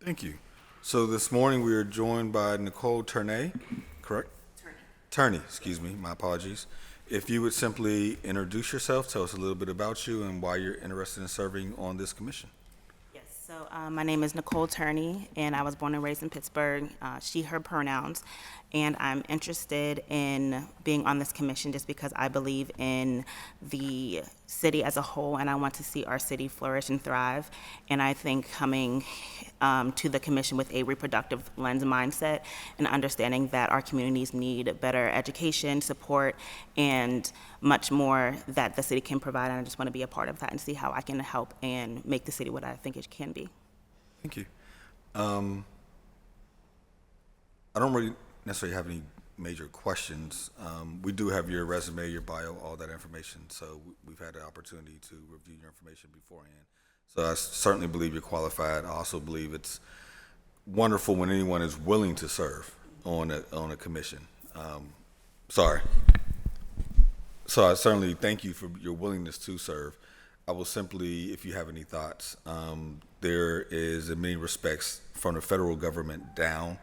Thank you. So this morning we are joined by Nicole Turney, correct? Turney, excuse me, my apologies. If you would simply introduce yourself, tell us a little bit about you and why you're interested in serving on this commission. Yes, so my name is Nicole Turney, and I was born and raised in Pittsburgh, she, her pronouns, and I'm interested in being on this commission just because I believe in the city as a whole, and I want to see our city flourish and thrive, and I think coming to the commission with a reproductive lens mindset and understanding that our communities need better education, support, and much more that the city can provide, and I just want to be a part of that and see how I can help and make the city what I think it can be. Thank you. I don't really necessarily have any major questions. We do have your resume, your bio, all that information, so we've had the opportunity to review your information beforehand. So I certainly believe you're qualified. I also believe it's wonderful when anyone is willing to serve on a commission. So I certainly thank you for your willingness to serve. I will simply, if you have any thoughts, there is in many respects from the federal government down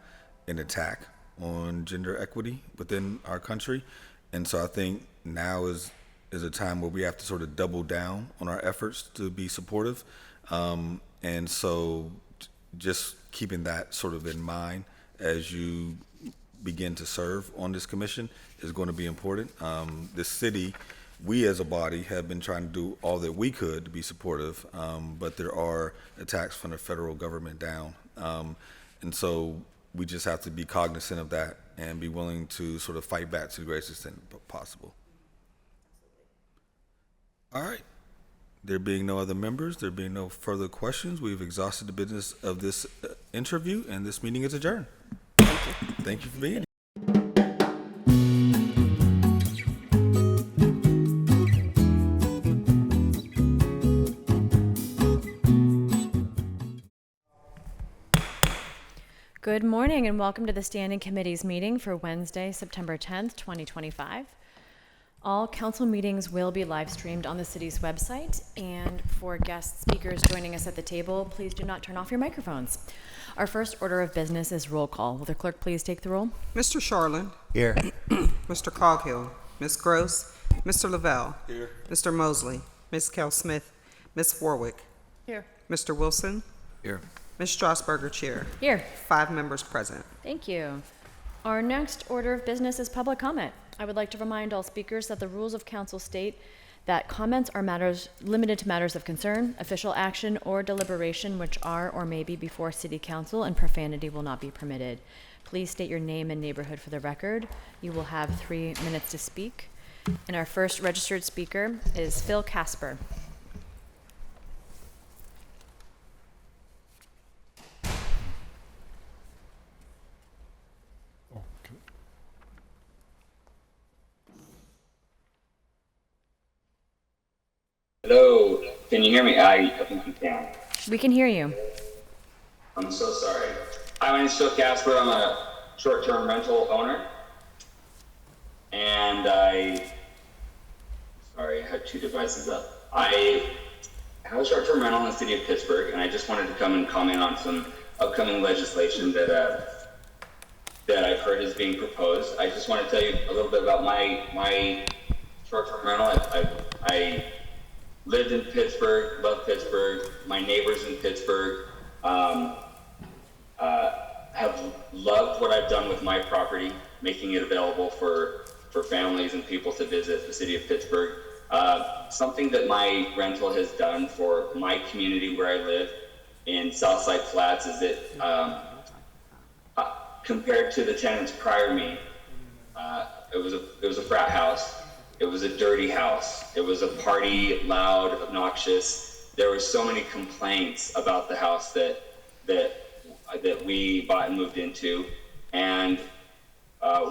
an attack on gender equity within our country. And so I think now is a time where we have to sort of double down on our efforts to be supportive. And so just keeping that sort of in mind as you begin to serve on this commission is going to be important. This city, we as a body have been trying to do all that we could to be supportive, but there are attacks from the federal government down. And so we just have to be cognizant of that and be willing to sort of fight back to the greatest extent possible. All right. There being no other members, there being no further questions, we've exhausted the business of this interview, and this meeting is adjourned. Thank you. Thank you for being here. Good morning and welcome to the Standing Committees meeting for Wednesday, September 10th, 2025. All council meetings will be live streamed on the city's website, and for guest speakers joining us at the table, please do not turn off your microphones. Our first order of business is roll call. Will the clerk please take the roll? Mr. Charlin. Here. Mr. Coghill. Ms. Gross. Mr. Lavelle. Here. Mr. Mosley. Ms. Kell Smith. Ms. Warwick. Here. Mr. Wilson. Here. Ms. Strasburger, Chair. Here. 5 members present. Thank you. Our next order of business is public comment. I would like to remind all speakers that the rules of council state that comments are matters limited to matters of concern, official action, or deliberation which are or may be before city council, and profanity will not be permitted. Please state your name and neighborhood for the record. You will have 3 minutes to speak. And our first registered speaker is Phil Casper. Hello, can you hear me? I think you can. We can hear you. I'm so sorry. Hi, my name is Phil Casper. I'm a short-term rental owner. And I had 2 devices up. I have a short-term rental in the city of Pittsburgh, and I just wanted to come and comment on some upcoming legislation that I've heard is being proposed. I just want to tell you a little bit about my short-term rental. I lived in Pittsburgh, love Pittsburgh. My neighbors in Pittsburgh have loved what I've done with my property, making it available for families and people to visit the city of Pittsburgh. Something that my rental has done for my community where I live in Southside Flats is that compared to the tenants prior to me, it was a frat house. It was a dirty house. It was a party, loud, obnoxious. There were so many complaints about the house that we bought and moved into, and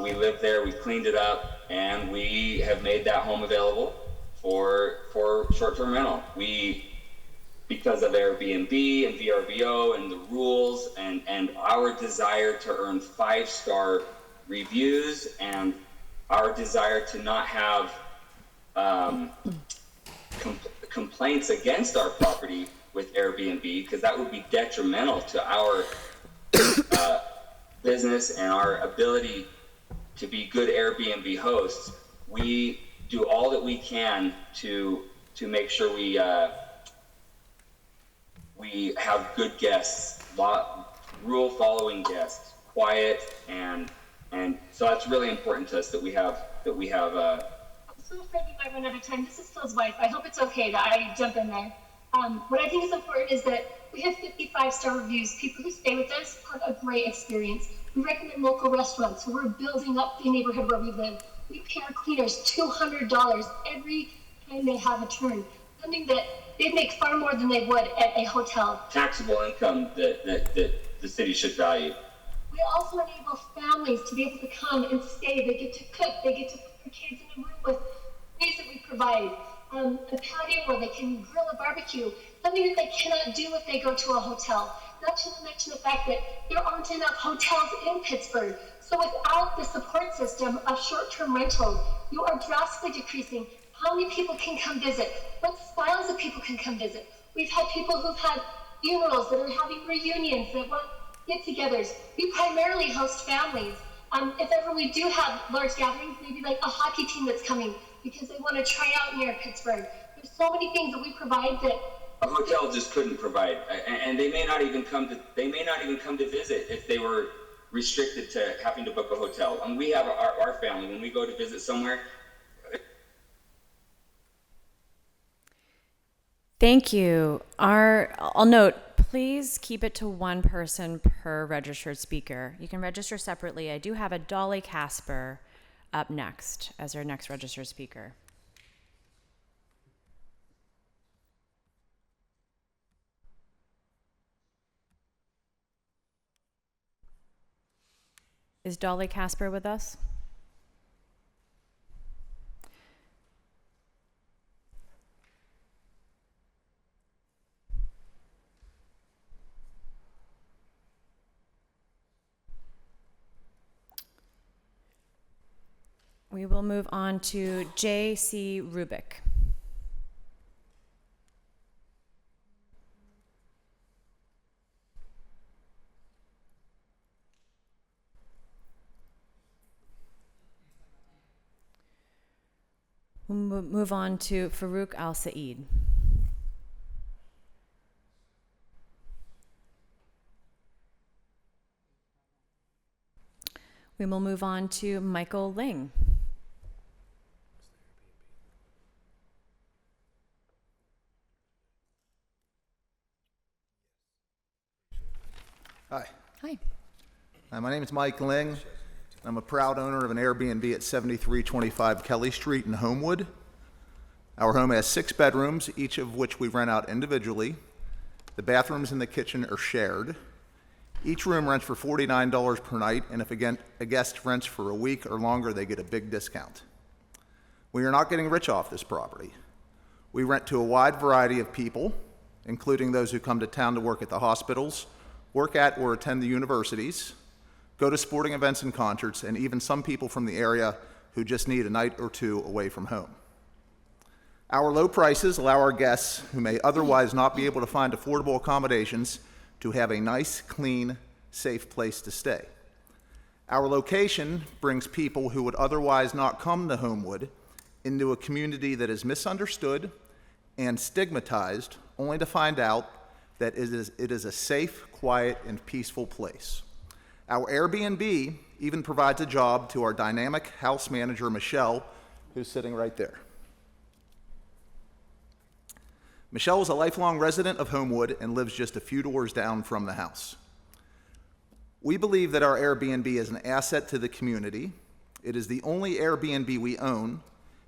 we lived there. We cleaned it up, and we have made that home available for short-term rental. Because of Airbnb and VRBO and the rules and our desire to earn 5-star reviews and our desire to not have complaints against our property with Airbnb Airbnb, because that would be detrimental to our business and our ability to be good Airbnb hosts. We do all that we can to make sure we have good guests, rule following guests, quiet, and so that's really important to us that we have. I'm so afraid we might run out of time. This is Phil's wife. I hope it's okay that I jump in there. What I think is important is that we have 55-star reviews. People who stay with us have a great experience. We recommend local restaurants, so we're building up the neighborhood where we live. We pay our cleaners $200 every time they have a turn, something that they make far more than they would at a hotel. Taxable income that the city should value. We also enable families to be able to come and stay. They get to cook. They get to put their kids in a room with things that we provide. A patio where they can grill a barbecue, something that they cannot do if they go to a hotel. Not to mention the fact that there aren't enough hotels in Pittsburgh. So without the support system of short-term rentals, you are drastically decreasing how many people can come visit, what styles of people can come visit. We've had people who've had funerals that are having reunions, that want get-togethers. We primarily host families. If ever we do have large gatherings, maybe like a hockey team that's coming because they want to try out near Pittsburgh. There's so many things that we provide that a hotel just couldn't provide, and they may not even come to visit if they were restricted to having to book a hotel. And we have our family when we go to visit somewhere. Thank you. I'll note, please keep it to one person per registered speaker. You can register separately. I do have a Dolly Casper up next as our next registered speaker. Is Dolly Casper with us? We will move on to J.C. Rubik. We'll move on to Farouk Al-Said. We will move on to Michael Ling. Hi. Hi. My name is Mike Ling. I'm a proud owner of an Airbnb at 7325 Kelly Street in Homewood. Our home has 6 bedrooms, each of which we rent out individually. The bathrooms and the kitchen are shared. Each room rents for $49 per night, and if a guest rents for a week or longer, they get a big discount. We are not getting rich off this property. We rent to a wide variety of people, including those who come to town to work at the hospitals, work at or attend the universities, go to sporting events and concerts, and even some people from the area who just need a night or two away from home. Our low prices allow our guests who may otherwise not be able to find affordable accommodations to have a nice, clean, safe place to stay. Our location brings people who would otherwise not come to Homewood into a community that is misunderstood and stigmatized, only to find out that it is a safe, quiet, and peaceful place. Our Airbnb even provides a job to our dynamic house manager, Michelle, who's sitting right there. Michelle is a lifelong resident of Homewood and lives just a few doors down from the house. We believe that our Airbnb is an asset to the community. It is the only Airbnb we own,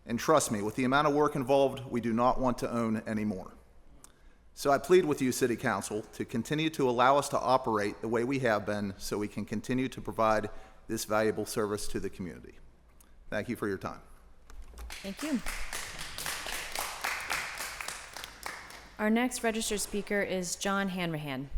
and trust me, with the amount of work involved, we do not want to own any more. So I plead with you, City Council, to continue to allow us to operate the way we have been so we can continue to provide this valuable service to the community. Thank you for your time. Thank you. Our next registered speaker is John Hanrahan.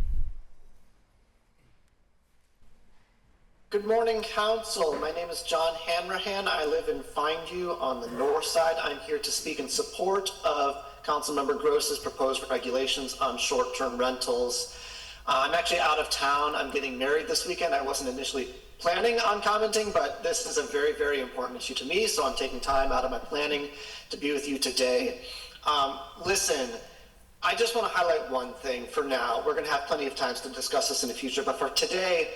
Good morning, Council. My name is John Hanrahan. I live in Findview on the north side. I'm here to speak in support of Councilmember Gross's proposed regulations on short-term rentals. I'm actually out of town. I'm getting married this weekend. I wasn't initially planning on commenting, but this is a very, very important issue to me, so I'm taking time out of my planning to be with you today. Listen, I just want to highlight one thing for now. We're going to have plenty of times to discuss this in the future, but for today,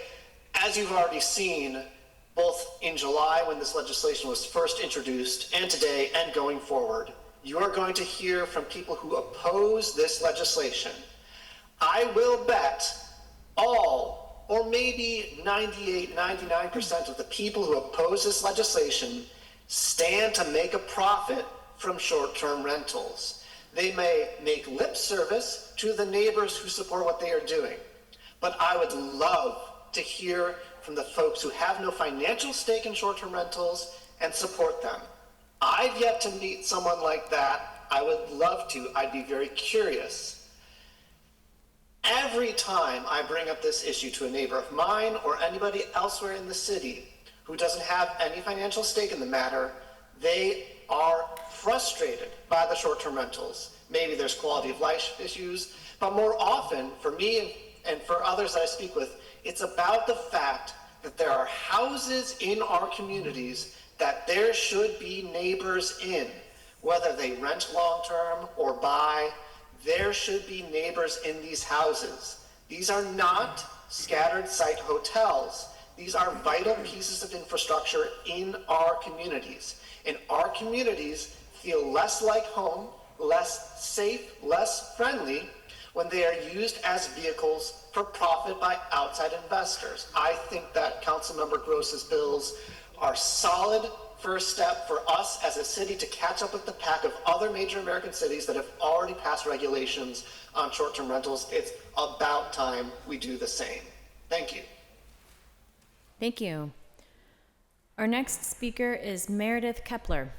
as you've already seen, both in July when this legislation was first introduced and today and going forward, you are going to hear from people who oppose this legislation. I will bet all, or maybe 98, 99% of the people who oppose this legislation stand to make a profit from short-term rentals. They may make lip service to the neighbors who support what they are doing, but I would love to hear from the folks who have no financial stake in short-term rentals and support them. I've yet to meet someone like that. I would love to. I'd be very curious. Every time I bring up this issue to a neighbor of mine or anybody elsewhere in the city who doesn't have any financial stake in the matter, they are frustrated by the short-term rentals. Maybe there's quality of life issues, but more often, for me and for others that I speak with, it's about the fact that there are houses in our communities that there should be neighbors in, whether they rent long-term or buy. There should be neighbors in these houses. These are not scattered site hotels. These are vital pieces of infrastructure in our communities. And our communities feel less like home, less safe, less friendly when they are used as vehicles for profit by outside investors. I think that Councilmember Gross's bills are solid first step for us as a city to catch up with the pack of other major American cities that have already passed regulations on short-term rentals. It's about time we do the same. Thank you. Thank you. Our next speaker is Meredith Kepler.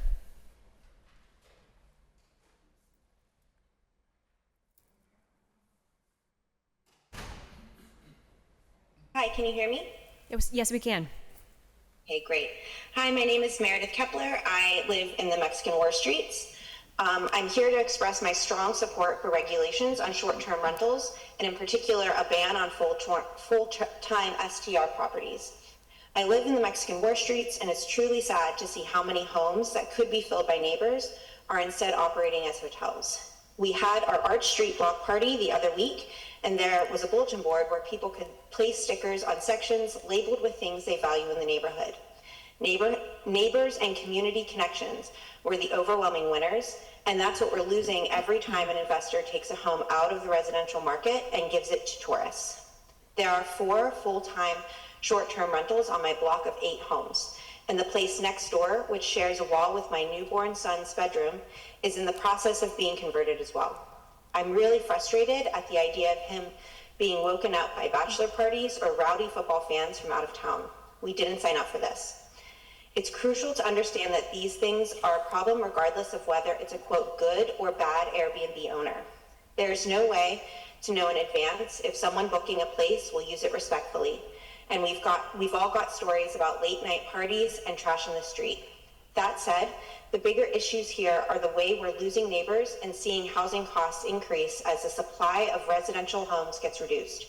Hi, can you hear me? Yes, we can. Okay, great. Hi, my name is Meredith Kepler. I live in the Mexican War Streets. I'm here to express my strong support for regulations on short-term rentals, and in particular, a ban on full-time STR properties. I live in the Mexican War Streets, and it's truly sad to see how many homes that could be filled by neighbors are instead operating as hotels. We had our Arch Street block party the other week, and there was a bulletin board where people could place stickers on sections labeled with things they value in the neighborhood. Neighbors and community connections were the overwhelming winners, and that's what we're losing every time an investor takes a home out of the residential market and gives it to tourists. There are 4 full-time short-term rentals on my block of 8 homes, and the place next door, which shares a wall with my newborn son's bedroom, is in the process of being converted as well. I'm really frustrated at the idea of him being woken up by bachelor parties or rowdy football fans from out of town. We didn't sign up for this. It's crucial to understand that these things are a problem regardless of whether it's a quote good or bad Airbnb owner. There is no way to know in advance if someone booking a place will use it respectfully. And we've all got stories about late night parties and trash in the street. That said, the bigger issues here are the way we're losing neighbors and seeing housing costs increase as the supply of residential homes gets reduced.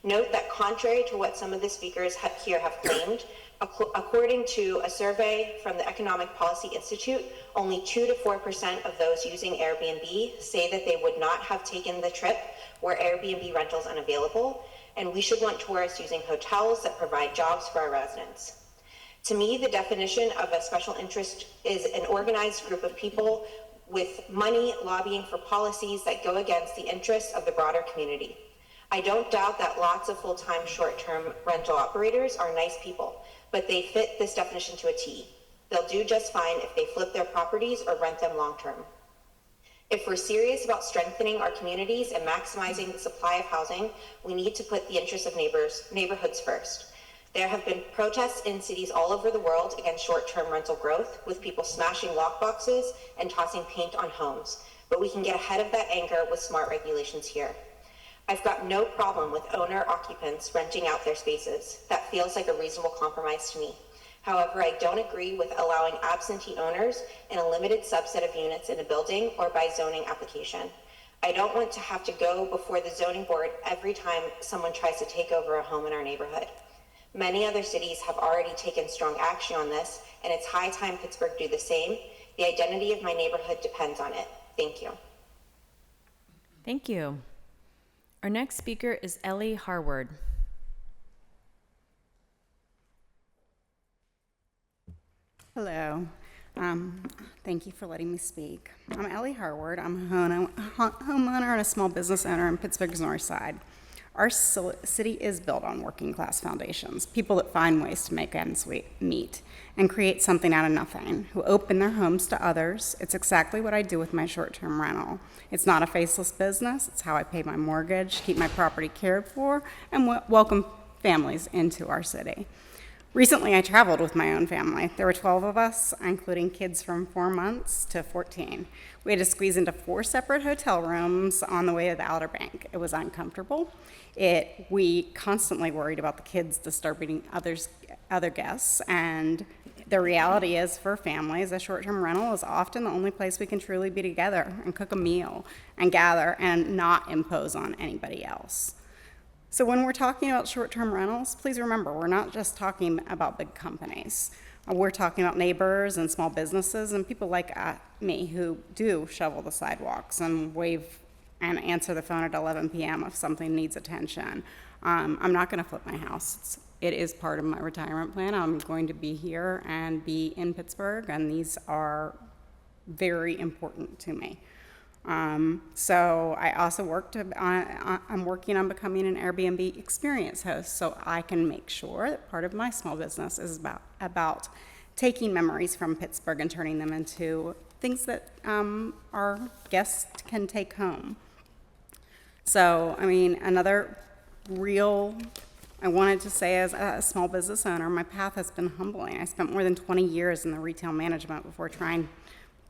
Note that contrary to what some of the speakers here have claimed, according to a survey from the Economic Policy Institute, only 2 to 4% of those using Airbnb say that they would not have taken the trip where Airbnb rental is unavailable, and we should want tourists using hotels that provide jobs for our residents. To me, the definition of a special interest is an organized group of people with money lobbying for policies that go against the interests of the broader community. I don't doubt that lots of full-time short-term rental operators are nice people, but they fit this definition to a T. They'll do just fine if they flip their properties or rent them long-term. If we're serious about strengthening our communities and maximizing the supply of housing, we need to put the interests of neighborhoods first. There have been protests in cities all over the world against short-term rental growth, with people smashing lockboxes and tossing paint on homes. But we can get ahead of that anger with smart regulations here. I've got no problem with owner-occupants renting out their spaces. That feels like a reasonable compromise to me. However, I don't agree with allowing absentee owners in a limited subset of units in a building or by zoning application. I don't want to have to go before the zoning board every time someone tries to take over a home in our neighborhood. Many other cities have already taken strong action on this, and it's high time Pittsburgh do the same. The identity of my neighborhood depends on it. Thank you. Thank you. Our next speaker is Ellie Harward. Hello. Thank you for letting me speak. I'm Ellie Harward. I'm a homeowner and a small business owner in Pittsburgh's North Side. Our city is built on working class foundations, people that find ways to make ends meet and create something out of nothing, who open their homes to others. It's exactly what I do with my short-term rental. It's not a faceless business. It's how I pay my mortgage, keep my property cared for, and welcome families into our city. Recently, I traveled with my own family. There were 12 of us, including kids from 4 months to 14. We had to squeeze into 4 separate hotel rooms on the way to the Outer Bank. It was uncomfortable. We constantly worried about the kids disturbing other guests, and the reality is, for families, a short-term rental is often the only place we can truly be together and cook a meal and gather and not impose on anybody else. So when we're talking about short-term rentals, please remember, we're not just talking about big companies. We're talking about neighbors and small businesses and people like me who do shovel the sidewalks and wave and answer the phone at 11 p.m. if something needs attention. I'm not going to flip my house. It is part of my retirement plan. I'm going to be here and be in Pittsburgh, and these are very important to me. So I also I'm working on becoming an Airbnb experience host, so I can make sure that part of my small business is about taking memories from Pittsburgh and turning them into things that our guests can take home. So, I mean, another I wanted to say, as a small business owner, my path has been humbling. I spent more than 20 years in the retail management before trying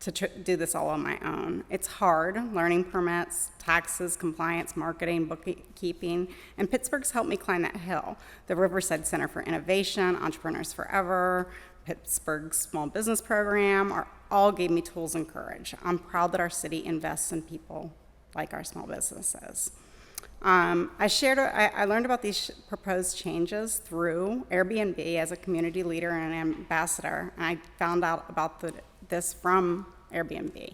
to do this all on my own. It's hard, learning permits, taxes, compliance, marketing, bookkeeping, and Pittsburgh's helped me climb that hill. The Riverside Center for Innovation, Entrepreneurs Forever, Pittsburgh's Small Business Program all gave me tools and courage. I'm proud that our city invests in people like our small businesses. I learned about these proposed changes through Airbnb as a community leader and an ambassador, and I found out about this from Airbnb.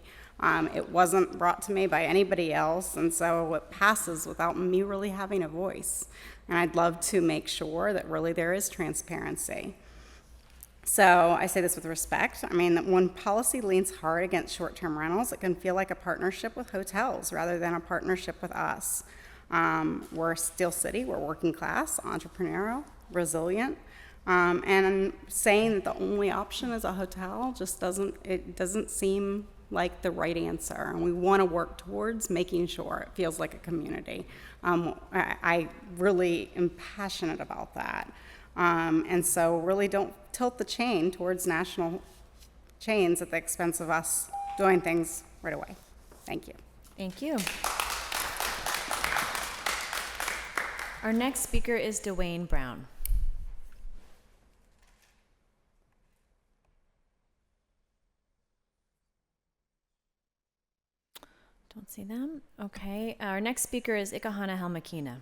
It wasn't brought to me by anybody else, and so it passes without me really having a voice. And I'd love to make sure that really there is transparency. So I say this with respect. I mean, that when policy leans hard against short-term rentals, it can feel like a partnership with hotels rather than a partnership with us. We're a steel city, we're working class, entrepreneurial, resilient, and saying that the only option is a hotel just doesn't seem like the right answer. And we want to work towards making sure it feels like a community. I really am passionate about that. And so really don't tilt the chain towards national chains at the expense of us doing things right away. Thank you. Thank you. Our next speaker is Dwayne Brown. Don't see them. Okay. Our next speaker is Ikahana Helmakina.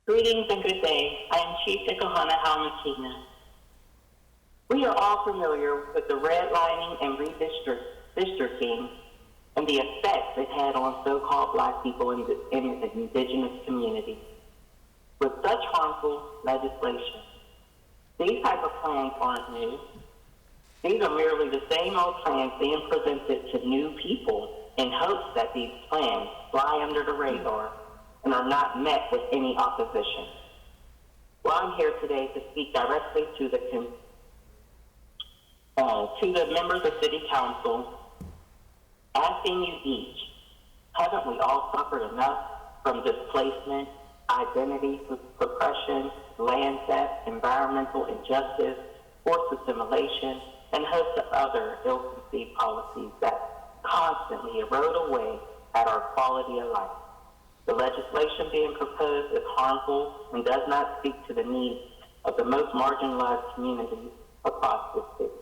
Greetings and good day. I am Chief Ikahana Helmakina. We are all familiar with the redlining and redistricting and the effects it had on so-called Black people in the indigenous community. With such harmful legislation, these type of plans aren't new. These are merely the same old plans being presented to new people in hopes that these plans fly under the radar and are not met with any opposition. Well, I'm here today to speak directly to the members of City Council, asking you each, haven't we all suffered enough from displacement, identity suppression, land theft, environmental injustice, forced assimilation, and a host of other ill-conceived policies that constantly erode away at our quality of life. The legislation being proposed is harmful and does not speak to the needs of the most marginalized communities across the city.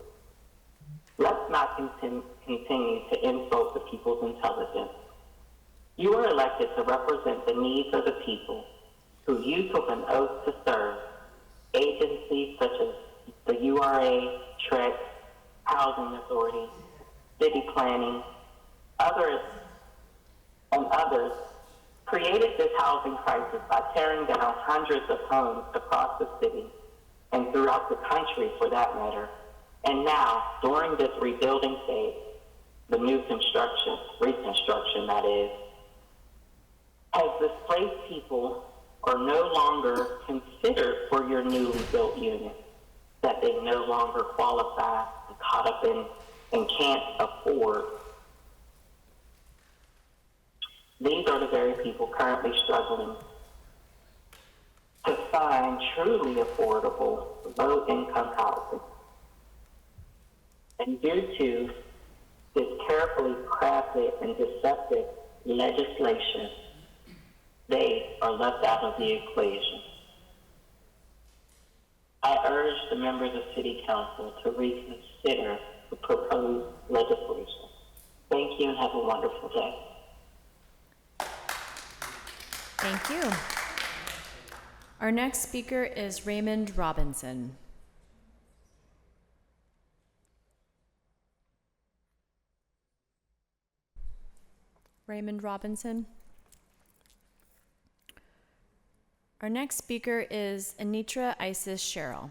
Let's not continue to insult the people's intelligence. You are elected to represent the needs of the people who you took an oath to serve. Agencies such as the URA, TREC, Housing Authority, City Planning, others created this housing crisis by tearing down hundreds of homes across the city and throughout the country for that matter. And now, during this rebuilding phase, the new construction, reconstruction that is, as displaced people are no longer considered for your newly built unit, that they no longer qualify, caught up in, and can't afford. These are the very people currently struggling to find truly affordable, low-income housing. And due to this carefully crafted and deceptive legislation, they are left out of the equation. I urge the members of City Council to reconsider the proposed legislation. Thank you and have a wonderful day. Thank you. Our next speaker is Raymond Robinson. Raymond Robinson. Our next speaker is Anitra Isis Sherrill.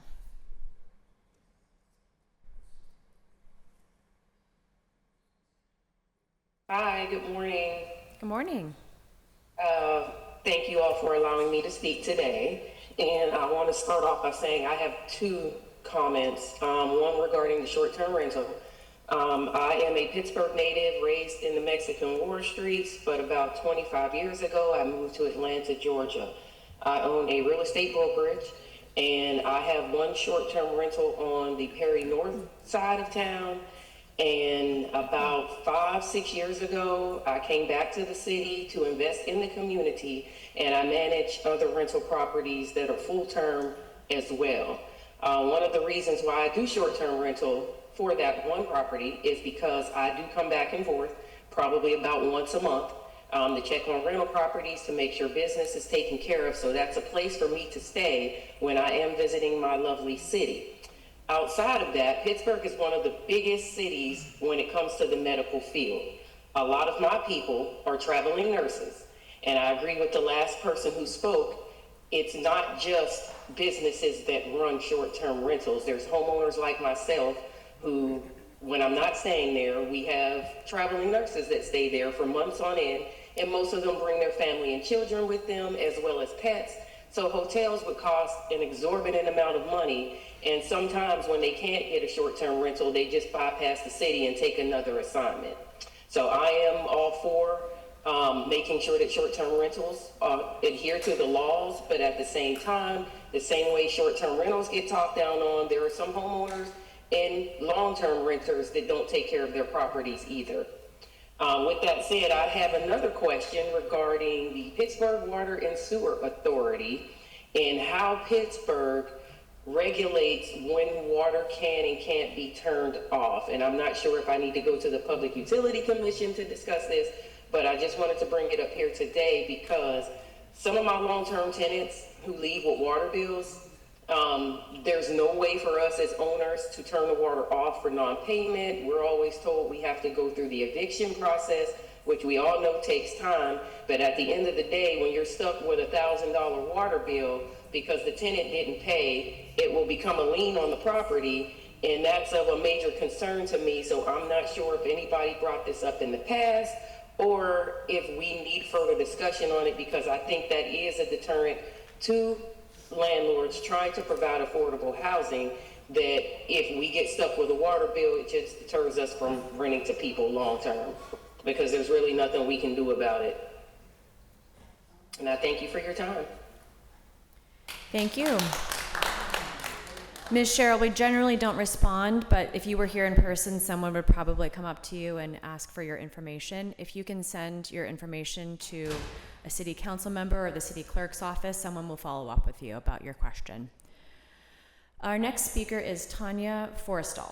Hi, good morning. Good morning. Thank you all for allowing me to speak today. And I want to start off by saying I have two comments. One regarding the short-term rental. I am a Pittsburgh native raised in the Mexican war streets, but about 25 years ago, I moved to Atlanta, Georgia. I own a real estate brokerage, and I have one short-term rental on the Perry North side of town. And about 5-6 years ago, I came back to the city to invest in the community, and I manage other rental properties that are full-term as well. One of the reasons why I do short-term rental for that one property is because I do come back and forth probably about once a month to check on rental properties to make sure business is taken care of. So that's a place for me to stay when I am visiting my lovely city. Outside of that, Pittsburgh is one of the biggest cities when it comes to the medical field. A lot of my people are traveling nurses, and I agree with the last person who spoke. It's not just businesses that run short-term rentals. There's homeowners like myself who, when I'm not staying there, we have traveling nurses that stay there for months on end, and most of them bring their family and children with them as well as pets. So hotels would cost an exorbitant amount of money, and sometimes when they can't get a short-term rental, they just bypass the city and take another assignment. So I am all for making sure that short-term rentals adhere to the laws, but at the same time, the same way short-term rentals get talked down on, there are some homeowners and long-term renters that don't take care of their properties either. With that said, I have another question regarding the Pittsburgh Water and Sewer Authority and how Pittsburgh regulates when water can and can't be turned off. And I'm not sure if I need to go to the Public Utility Commission to discuss this, but I just wanted to bring it up here today because some of my long-term tenants who leave with water bills, there's no way for us as owners to turn the water off for non-payment. We're always told we have to go through the eviction process, which we all know takes time. But at the end of the day, when you're stuck with a $1,000 water bill because the tenant didn't pay, it will become a lien on the property. And that's of a major concern to me. So I'm not sure if anybody brought this up in the past or if we need further discussion on it, because I think that is a deterrent to landlords trying to provide affordable housing, that if we get stuck with a water bill, it just deters us from renting to people long term, because there's really nothing we can do about it. And I thank you for your time. Thank you. Ms. Cheryl, we generally don't respond, but if you were here in person, someone would probably come up to you and ask for your information. If you can send your information to a city council member or the city clerk's office, someone will follow up with you about your question. Our next speaker is Tanya Forrestal.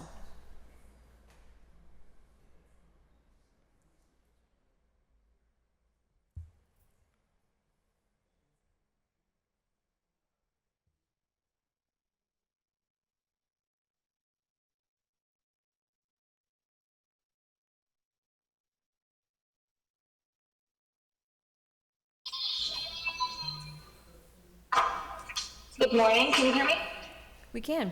Good morning, can you hear me? We can.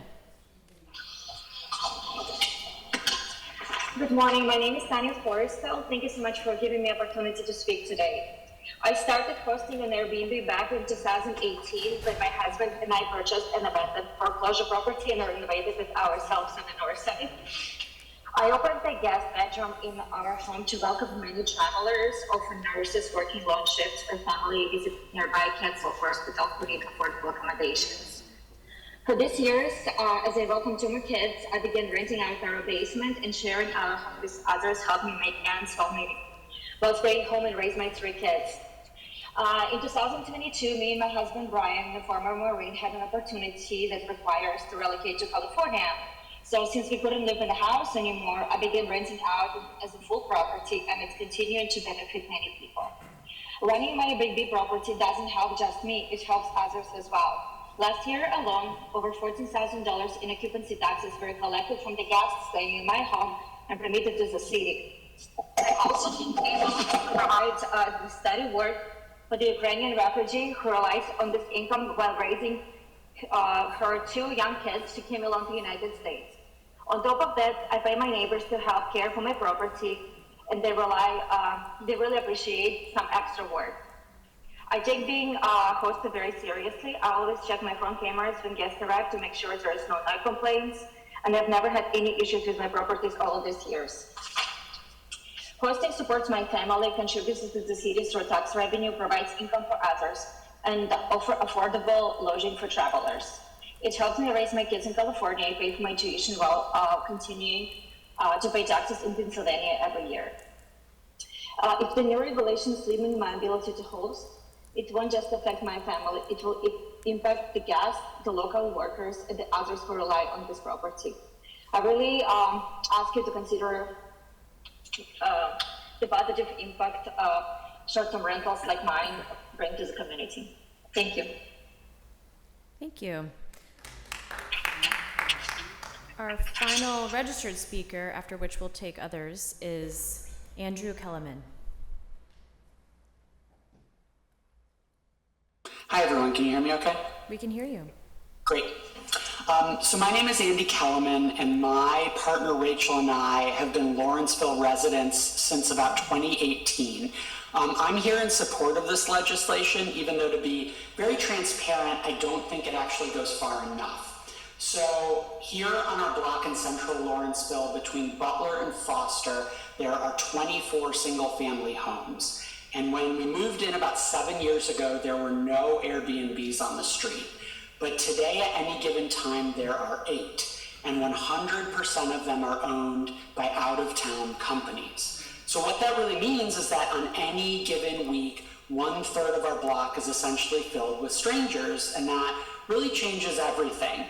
Good morning, my name is Tanya Forrestal. Thank you so much for giving me the opportunity to speak today. I started hosting an Airbnb back in 2018 when my husband and I purchased an abandoned foreclosure property and renovated it ourselves on the north side. I opened a guest bedroom in our home to welcome many travelers, often nurses working long shifts or family visiting nearby Cancel Hospital who need affordable accommodations. For this years, as I welcomed 2 more kids, I began renting out our basement and sharing our home with others, helped me make ends while staying home and raise my 3 kids. In 2022, me and my husband Brian, the former Marine, had an opportunity that required us to relocate to California. So since we couldn't live in the house anymore, I began renting out as a full property, and it's continuing to benefit many people. Running my Airbnb property doesn't help just me, it helps others as well. Last year alone, over $14,000 in occupancy taxes were collected from the guests staying in my home and remitted to the city. I also provide the steady work for the Ukrainian refugee who relies on this income while raising her 2 young kids. She came along to the United States. On top of that, I pay my neighbors to help care for my property, and they really appreciate some extra work. I take being a host very seriously. I always check my phone cameras when guests arrive to make sure there is no noise complaints, and I've never had any issues with my properties all of these years. Hosting supports my family, contributes to the city through tax revenue, provides income for others, and offer affordable lodging for travelers. It helps me raise my kids in California. I pay for my tuition while continuing to pay taxes in Pennsylvania every year. If the new regulations limit my ability to host, it won't just affect my family, it will impact the guests, the local workers, and the others who rely on this property. I really ask you to consider the positive impact short-term rentals like mine bring to the community. Thank you. Thank you. Our final registered speaker, after which we'll take others, is Andrew Kellerman. Hi everyone, can you hear me okay? We can hear you. Great. So my name is Andy Kellerman, and my partner Rachel and I have been Lawrenceville residents since about 2018. I'm here in support of this legislation, even though, to be very transparent, I don't think it actually goes far enough. So here on our block in central Lawrenceville between Butler and Foster, there are 24 single-family homes. And when we moved in about 7 years ago, there were no Airbnbs on the street. But today, at any given time, there are 8, and 100% of them are owned by out-of-town companies. So what that really means is that on any given week, 1/3 of our block is essentially filled with strangers, and that really changes everything.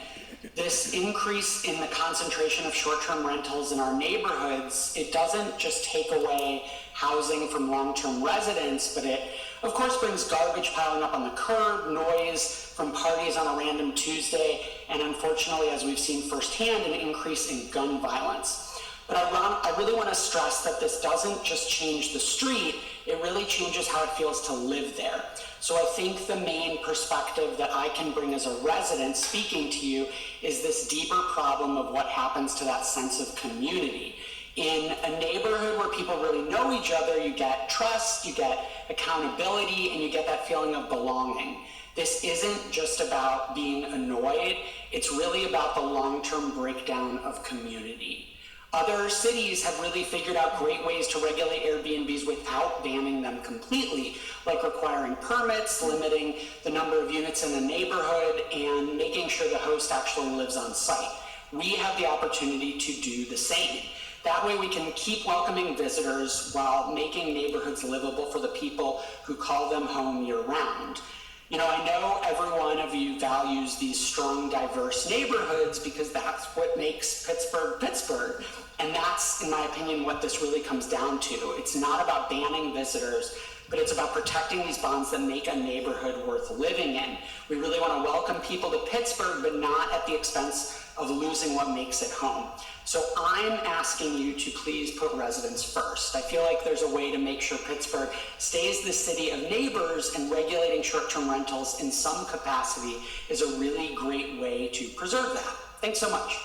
This increase in the concentration of short-term rentals in our neighborhoods, it doesn't just take away housing from long-term residents, but it, of course, brings garbage piling up on the curb, noise from parties on a random Tuesday, and unfortunately, as we've seen firsthand, an increase in gun violence. But I really want to stress that this doesn't just change the street, it really changes how it feels to live there. So I think the main perspective that I can bring as a resident speaking to you is this deeper problem of what happens to that sense of community. In a neighborhood where people really know each other, you get trust, you get accountability, and you get that feeling of belonging. This isn't just about being annoyed, it's really about the long-term breakdown of community. Other cities have really figured out great ways to regulate Airbnbs without banning them completely, like requiring permits, limiting the number of units in a neighborhood, and making making sure the host actually lives on site. We have the opportunity to do the same. That way we can keep welcoming visitors while making neighborhoods livable for the people who call them home year-round. You know, I know every one of you values these strong, diverse neighborhoods because that's what makes Pittsburgh, Pittsburgh. And that's, in my opinion, what this really comes down to. It's not about banning visitors, but it's about protecting these bonds that make a neighborhood worth living in. We really want to welcome people to Pittsburgh, but not at the expense of losing what makes it home. So I'm asking you to please put residents first. I feel like there's a way to make sure Pittsburgh stays the city of neighbors, and regulating short-term rentals in some capacity is a really great way to preserve that. Thanks so much.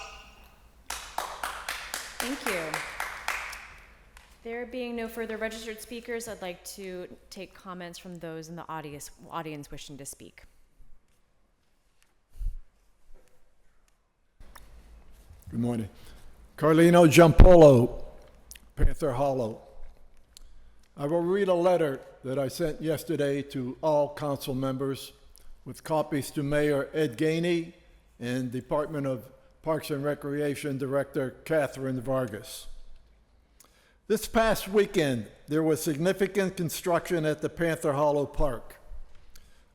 Thank you. There being no further registered speakers, I'd like to take comments from those in the audience wishing to speak. Good morning. Carlino Giampolo, Panther Hollow. I will read a letter that I sent yesterday to all council members with copies to Mayor Ed Gainey and Department of Parks and Recreation Director Catherine Vargas. This past weekend, there was significant construction at the Panther Hollow Park.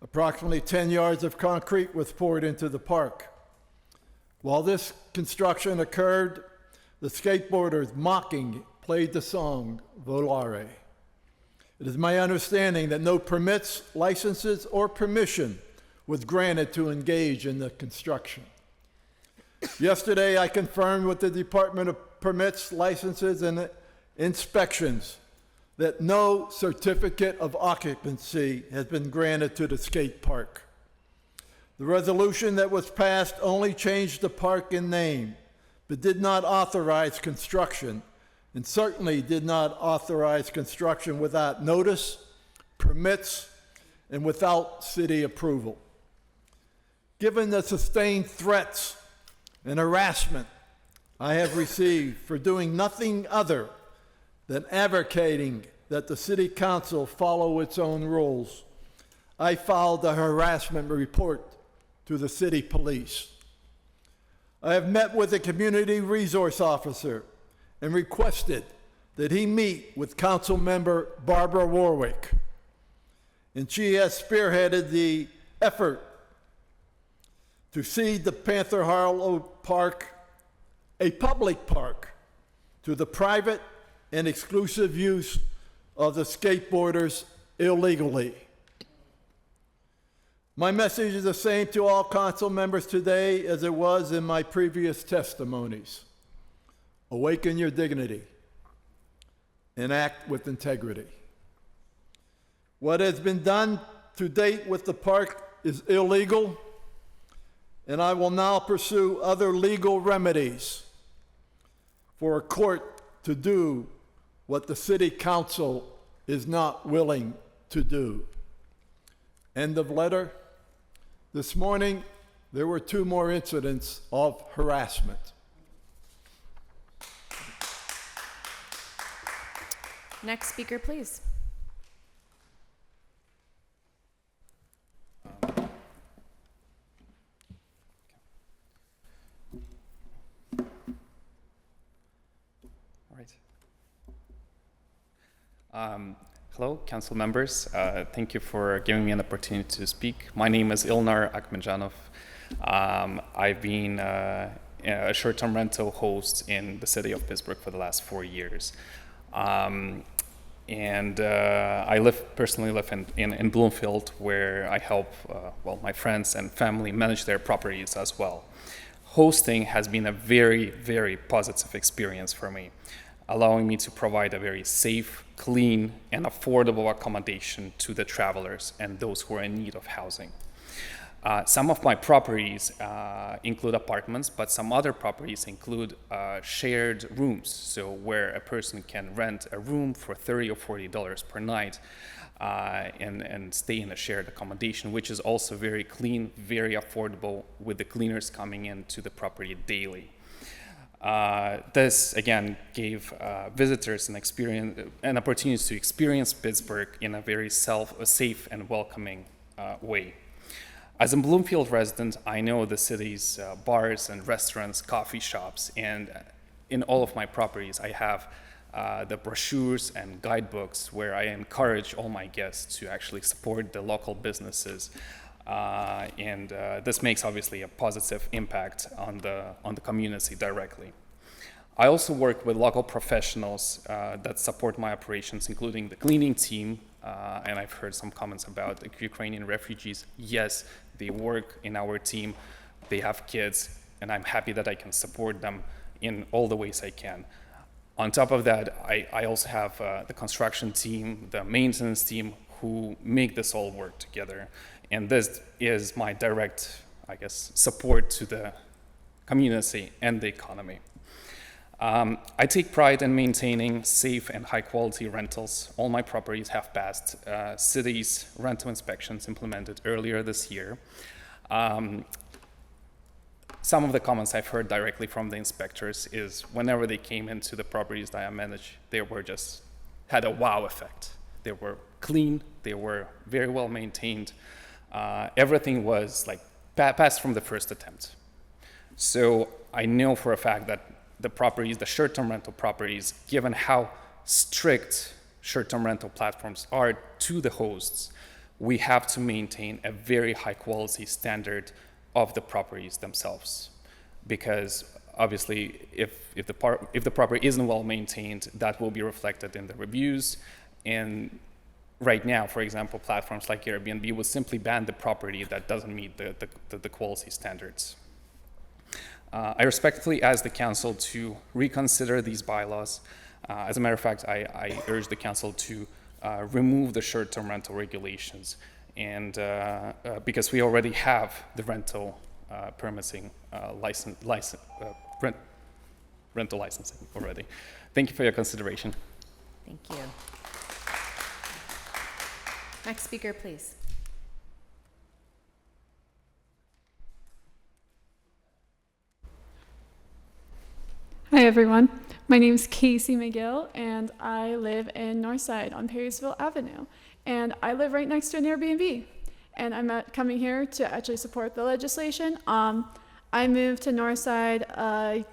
Approximately 10 yards of concrete was poured into the park. While this construction occurred, the skateboarders mocking played the song Volare. It is my understanding that no permits, licenses, or permission was granted to engage in the construction. Yesterday, I confirmed with the Department of Permits, Licenses, and Inspections that no certificate of occupancy has been granted to the skate park. The resolution that was passed only changed the park in name, but did not authorize construction, and certainly did not authorize construction without notice, permits, and without city approval. Given the sustained threats and harassment I have received for doing nothing other than advocating that the city council follow its own rules, I filed a harassment report to the city police. I have met with the community resource officer and requested that he meet with council member Barbara Warwick. And she has spearheaded the effort to cede the Panther Hollow Park, a public park, to the private and exclusive use of the skateboarders illegally. My message is the same to all council members today as it was in my previous testimonies. Awaken your dignity and act with integrity. What has been done to date with the park is illegal, and I will now pursue other legal remedies for a court to do what the city council is not willing to do. End of letter. This morning, there were 2 more incidents of harassment. Next speaker, please. Hello, council members. Thank you for giving me an opportunity to speak. My name is Ilnar Akhmedjanov. I've been a short-term rental host in the city of Pittsburgh for the last 4 years. I personally live in Bloomfield, where I help my friends and family manage their properties as well. Hosting has been a very, very positive experience for me, allowing me to provide a very safe, clean, and affordable accommodation to the travelers and those who are in need of housing. Some of my properties include apartments, but some other properties include shared rooms, so where a person can rent a room for $30 or $40 per night and stay in a shared accommodation, which is also very clean, very affordable, with the cleaners coming into the property daily. This again gave visitors an opportunity to experience Pittsburgh in a very safe and welcoming way. As a Bloomfield resident, I know the city's bars and restaurants, coffee shops, and in all of my properties, I have the brochures and guidebooks where I encourage all my guests to actually support the local businesses. And this makes obviously a positive impact on the community directly. I also work with local professionals that support my operations, including the cleaning team, and I've heard some comments about the Ukrainian refugees. Yes, they work in our team, they have kids, and I'm happy that I can support them in all the ways I can. On top of that, I also have the construction team, the maintenance team, who make this all work together. And this is my direct, I guess, support to the community and the economy. I take pride in maintaining safe and high quality rentals. All my properties have passed city's rental inspections implemented earlier this year. Some of the comments I've heard directly from the inspectors is whenever they came into the properties that I manage, they were just had a wow effect. They were clean, they were very well maintained. Everything was like passed from the first attempt. So I know for a fact that the properties, the short-term rental properties, given how strict short-term rental platforms are to the hosts, we have to maintain a very high quality standard of the properties themselves. Because obviously, if the property isn't well maintained, that will be reflected in the reviews. And right now, for example, platforms like Airbnb will simply ban the property that doesn't meet the quality standards. I respectfully ask the council to reconsider these bylaws. As a matter of fact, I urge the council to remove the short-term rental regulations, and because we already have the rental permitting rental licensing already. Thank you for your consideration. Thank you. Next speaker, please. Hi everyone, my name is Casey McGill and I live in Northside on Perrysville Avenue, and I live right next to an Airbnb, and I'm coming here to actually support the legislation. I moved to Northside a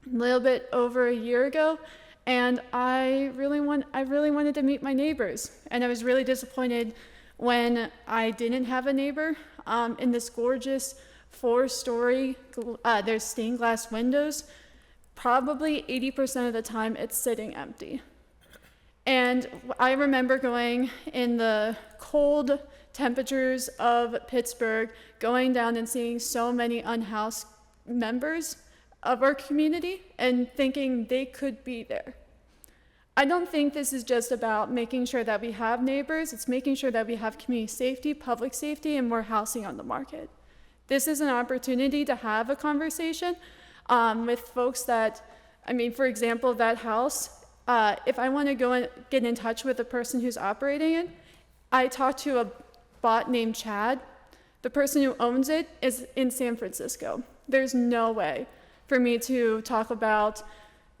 little bit over a year ago, and I really wanted to meet my neighbors, and I was really disappointed when I didn't have a neighbor in this gorgeous 4-story, there's stained glass windows. Probably 80% of the time it's sitting empty. And I remember going in the cold temperatures of Pittsburgh, going down and seeing so many unhoused members of our community and thinking they could be there. I don't think this is just about making sure that we have neighbors, it's making sure that we have community safety, public safety, and more housing on the market. This is an opportunity to have a conversation with folks that, for example, that house, if I want to go and get in touch with the person who's operating it, I talked to a bot named Chad. The person who owns it is in San Francisco. There's no way for me to talk about,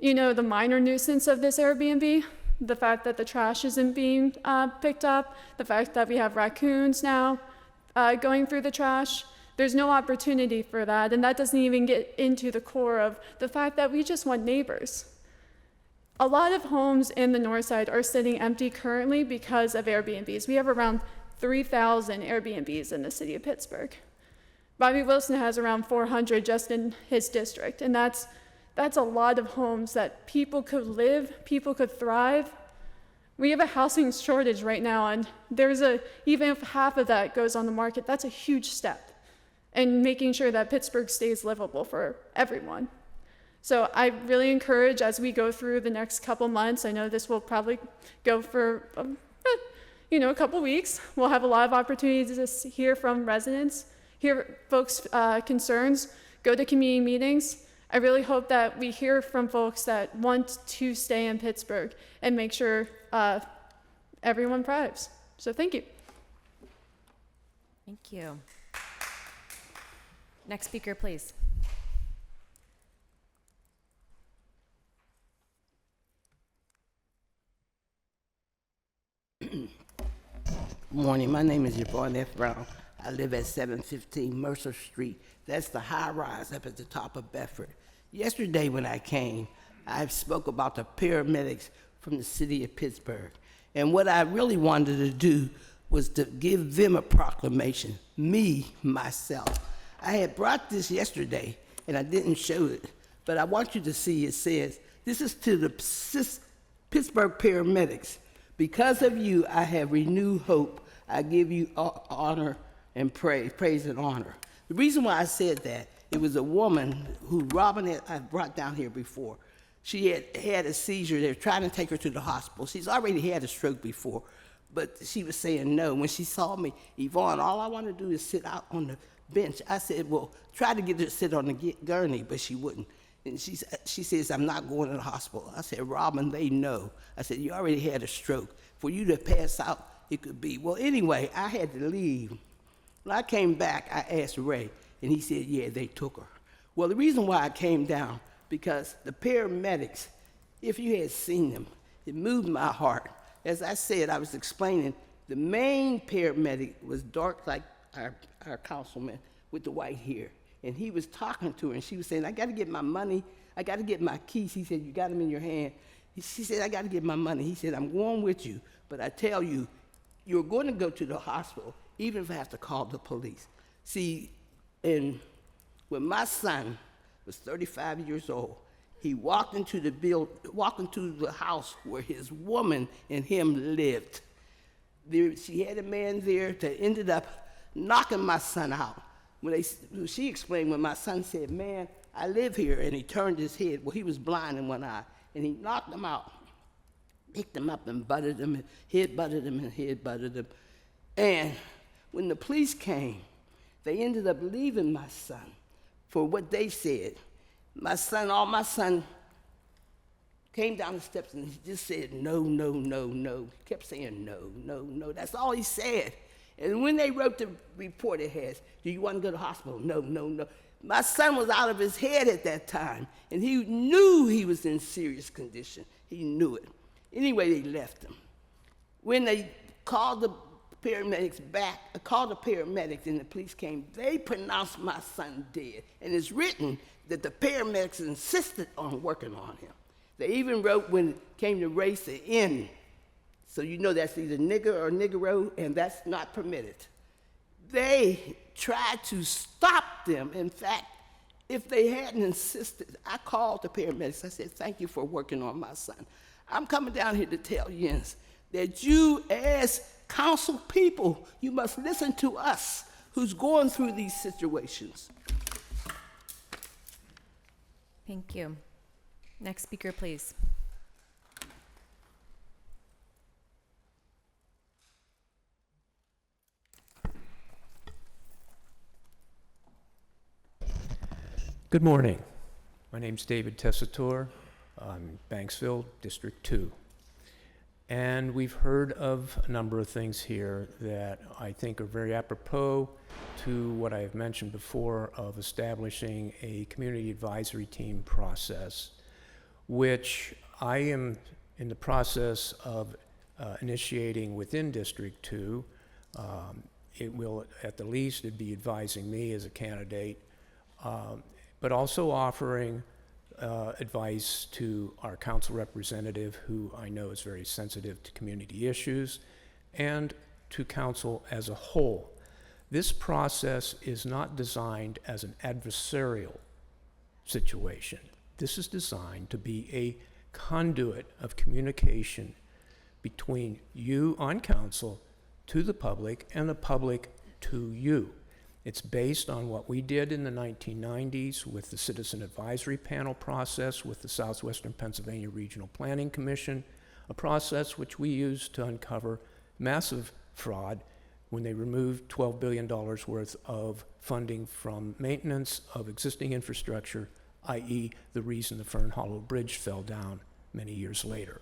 the minor nuisance of this Airbnb, the fact that the trash isn't being picked up, the fact that we have raccoons now going through the trash. There's no opportunity for that, and that doesn't even get into the core of the fact that we just want neighbors. A lot of homes in the North Side are sitting empty currently because of Airbnbs. We have around 3,000 Airbnbs in the city of Pittsburgh. Bobby Wilson has around 400 just in his district, and that's a lot of homes that people could live, people could thrive. We have a housing shortage right now, and even if half of that goes on the market, that's a huge step. And making sure that Pittsburgh stays livable for everyone. So I really encourage, as we go through the next couple months, I know this will probably go for a couple weeks. We'll have a lot of opportunities to hear from residents, hear folks' concerns, go to community meetings. I really hope that we hear from folks that want to stay in Pittsburgh and make sure everyone thrives. So thank you. Thank you. Next speaker, please. Morning, my name is Yvonne F. Brown. I live at 715 Mercer Street. That's the high rise up at the top of Bedford. Yesterday when I came, I spoke about the paramedics from the city of Pittsburgh. And what I really wanted to do was to give them a proclamation, myself. I had brought this yesterday, and I didn't show it, but I want you to see it says, this is to the Pittsburgh paramedics. Because of you, I have renewed hope. I give you honor and praise and honor. The reason why I said that, it was a woman who I brought down here before. She had a seizure. They were trying to take her to the hospital. She's already had a stroke before, but she was saying no. When she saw me, Yvonne, all I want to do is sit out on the bench. I said, well, try to get her to sit on the gurney, but she wouldn't. And she says, I'm not going to the hospital. I said, Robin, they know. I said, you already had a stroke. For you to pass out, it could be. Well, anyway, I had to leave. When I came back, I asked Ray, and he said, yeah, they took her. Well, the reason why I came down, because the paramedics, if you had seen them, it moved my heart. As I said, I was explaining, the main paramedic was dark like our councilman with the white hair. And he was talking to her, and she was saying, I got to get my money. I got to get my keys. He said, you got them in your hand. She said, I got to get my money. He said, I'm going with you, but I tell you, you're going to go to the hospital, even if I have to call the police. See, and when my son was 35 years old, he walked into the house where his woman and him lived. She had a man there that ended up knocking my son out. She explained when my son said, man, I live here, and he turned his head. Well, he was blind in one eye, and he knocked him out, picked him up and butted him, and head-butted him and head-butted him. And when the police came, they ended up leaving my son for what they said. My son came down the steps and he just said, no, no, no, no. He kept saying no, no, no. That's all he said. And when they wrote the report, it has, do you want to go to the hospital? No, no, no. My son was out of his head at that time, and he knew he was in serious condition. He knew it. Anyway, they left him. When they called the paramedics and the police came, they pronounced my son dead. And it's written that the paramedics insisted on working on him. They even wrote when it came to race the N. So you know that's either nigger or niggero, and that's not permitted. They tried to stop them. In fact, if they hadn't insisted, I called the paramedics. I said, thank you for working on my son. I'm coming down here to tell Jens that you as council people, you must listen to us who's going through these situations. Thank you. Next speaker, please. Good morning. My name's David Tessitore. I'm Banksville, District 2. And we've heard of a number of things here that I think are very apropos to what I have mentioned before of establishing a community advisory team process, which I am in the process of initiating within District 2. It will, at the least, it'd be advising me as a candidate, but also offering advice to our council representative, who I know is very sensitive to community issues, and to council as a whole. This process is not designed as an adversarial situation. This is designed to be a conduit of communication between you on council to the public and the public to you. It's based on what we did in the 1990s with the Citizen Advisory Panel process with the Southwestern Pennsylvania Regional Planning Commission, a process which we used to uncover massive fraud when they removed $12 billion worth of funding from maintenance of existing infrastructure, i.e. the reason the Fern Hollow Bridge fell down many years later.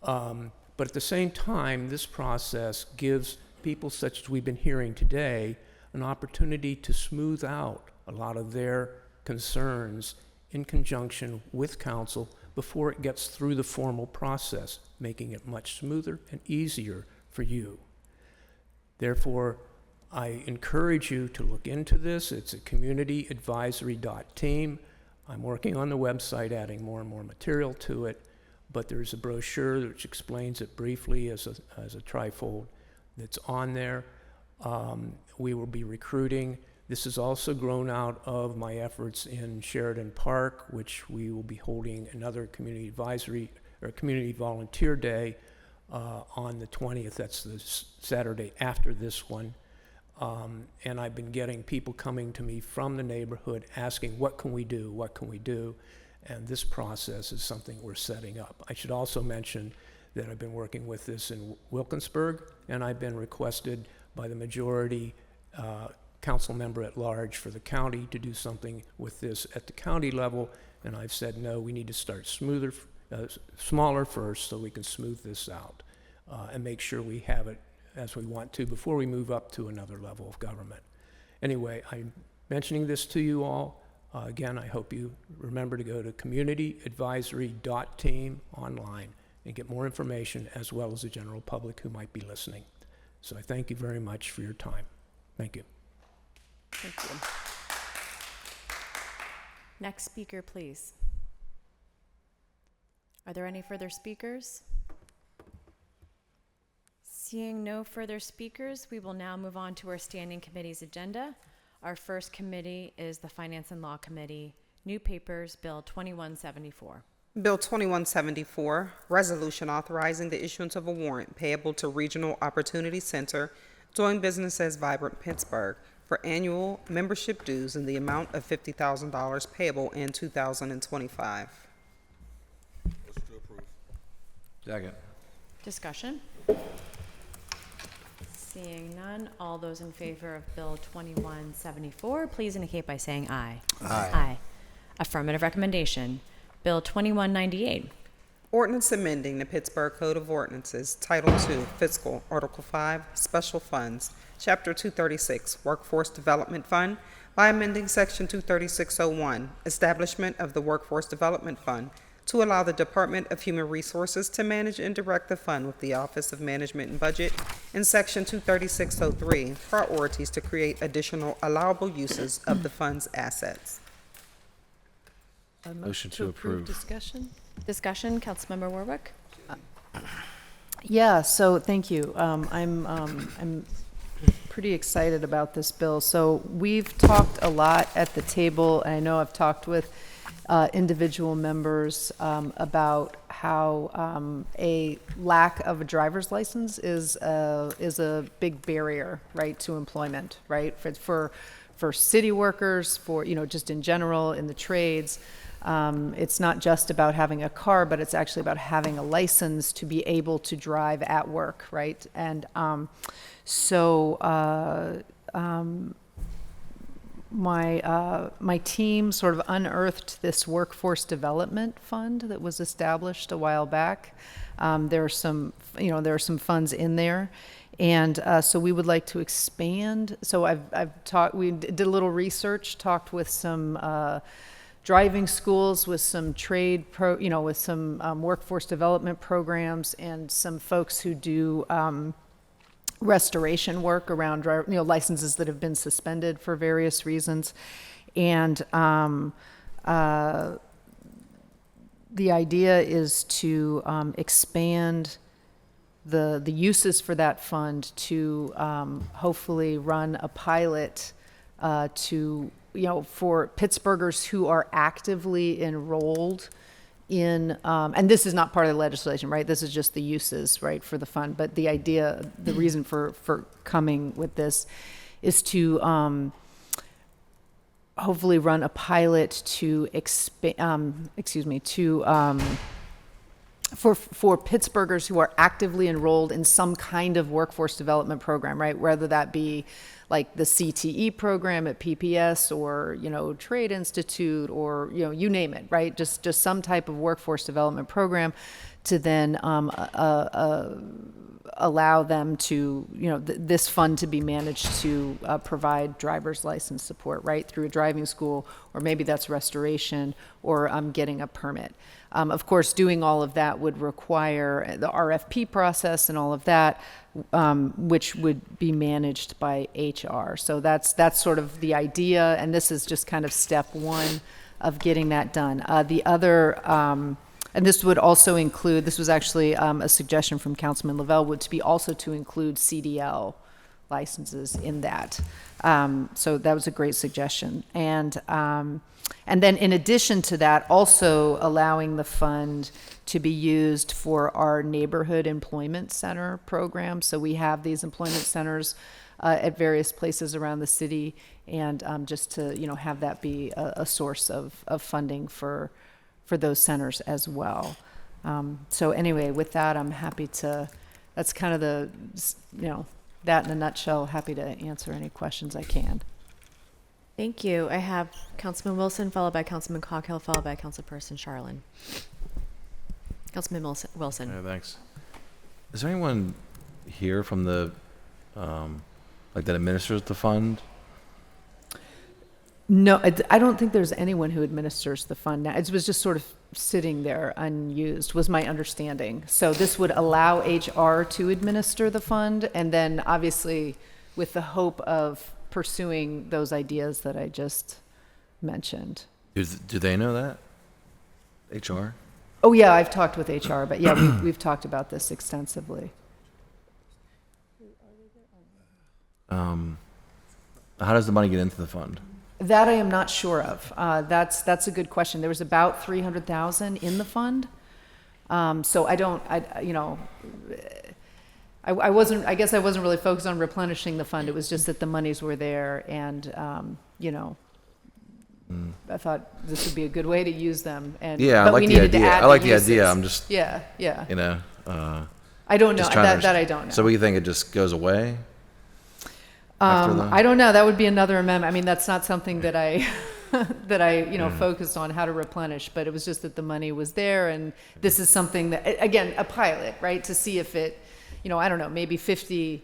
But at the same time, this process gives people such as we've been hearing today an opportunity to smooth out a lot of their concerns in conjunction with council before it gets through the formal process, making it much smoother and easier for you. Therefore, I encourage you to look into this. It's a communityadvisory.team. I'm working on the website, adding more and more material to it, but there's a brochure which explains it briefly as a trifold that's on there. We will be recruiting. This is also grown out of my efforts in Sheridan Park, which we will be holding another community advisory or community volunteer day on the 20th. That's the Saturday after this one. And I've been getting people coming to me from the neighborhood asking, what can we do? What can we do? And this process is something we're setting up. I should also mention that I've been working with this in Wilkinsburg, and I've been requested by the majority council member at large for the county to do something with this at the county level, and I've said, no, we need to start smaller first so we can smooth this out and make sure we have it as we want to before we move up to another level of government. Anyway, I'm mentioning this to you all. Again, I hope you remember to go to communityadvisory.team online and get more information, as well as the general public who might be listening. So I thank you very much for your time. Thank you. Thank you. Next speaker, please. Are there any further speakers? Seeing no further speakers, we will now move on to our standing committee's agenda. Our first committee is the Finance and Law Committee. New papers, Bill 2174. Bill 2174, resolution authorizing the issuance of a warrant payable to Regional Opportunity Center, doing business as Vibrant Pittsburgh, for annual membership dues in the amount of $50,000 payable in 2025. Motion to approve. Second. Discussion? Seeing none, all those in favor of Bill 2174, please indicate by saying aye. Aye. Aye. Affirmative recommendation. Bill 2198. Ordinance amending the Pittsburgh Code of Ordinances, Title II, Fiscal, Article 5, Special Funds, Chapter 236, Workforce Development Fund, by amending Section 23601, Establishment of the Workforce Development Fund, to allow the Department of Human Resources to manage and direct the fund with the Office of Management and Budget, and Section 23603, Priorities to create additional allowable uses of the fund's assets. A motion to approve. Discussion? Discussion, Councilmember Warwick? Yeah, so thank you. I'm pretty excited about this bill. So we've talked a lot at the table, and I know I've talked with individual members about how a lack of a driver's license is a big barrier, right, to employment, right, for city workers, for just in general in the trades. It's not just about having a car, but it's actually about having a license to be able to drive at work, right? And my team sort of unearthed this workforce development fund that was established a while back. There are some funds in there. And so we would like to expand. So we did a little research, talked with some driving schools, with some with some workforce development programs, and some folks who do restoration work around licenses that have been suspended for various reasons. And the idea is to expand the uses for that fund to hopefully run a pilot for Pittsburghers who are actively enrolled in, and this is not part of the legislation, right? This is just the uses, right, for the fund. But the idea, the reason for coming with this is to hopefully run a pilot to for Pittsburghers who are actively enrolled in some kind of workforce development program, right? Whether that be like the CTE program at PPS or, Trade Institute or, you name it, right? Just some type of workforce development program to then allow them to, this fund to be managed to provide driver's license support, right, through a driving school, or maybe that's restoration, or getting a permit. Of course, doing all of that would require the RFP process and all of that. which would be managed by HR. So that's sort of the idea, and this is just kind of step one of getting that done. The other, and this would also include, this was actually a suggestion from Councilman Lavelle, would to be also to include CDL licenses in that. So that was a great suggestion. And then in addition to that, also allowing the fund to be used for our neighborhood employment center program. So we have these employment centers at various places around the city, and just to, you know, have that be a source of funding for those centers as well. So anyway, with that, I'm happy to, that's kind of the, you know, that in a nutshell. Happy to answer any questions I can. Thank you. I have Councilman Wilson, followed by Councilman Coghill, followed by Councilperson Charlin. Councilman Wilson. Yeah, thanks. Is there anyone here from the, like that administers the fund? No, I don't think there's anyone who administers the fund now. It was just sort of sitting there unused, was my understanding. So this would allow HR to administer the fund, and then obviously with the hope of pursuing those ideas that I just mentioned. Do they know that? HR? Oh yeah, I've talked with HR, but yeah, we've talked about this extensively. How does the money get into the fund? That I am not sure of. That's a good question. There was about 300,000 in the fund. So I wasn't, I guess I wasn't really focused on replenishing the fund. It was just that the monies were there, and, you know, I thought this would be a good way to use them. And, yeah, but I like we the needed to idea. add I like the the idea. uses. I'm just, yeah. you know, I don't know. just trying to That I don't know. So we think it just goes away? I don't know. That would be another amendment. I mean, that's not something that I focused on how to replenish, but it was just that the money was there, and this is something that, again, a pilot, right? To see if it, you know, I don't know, maybe 50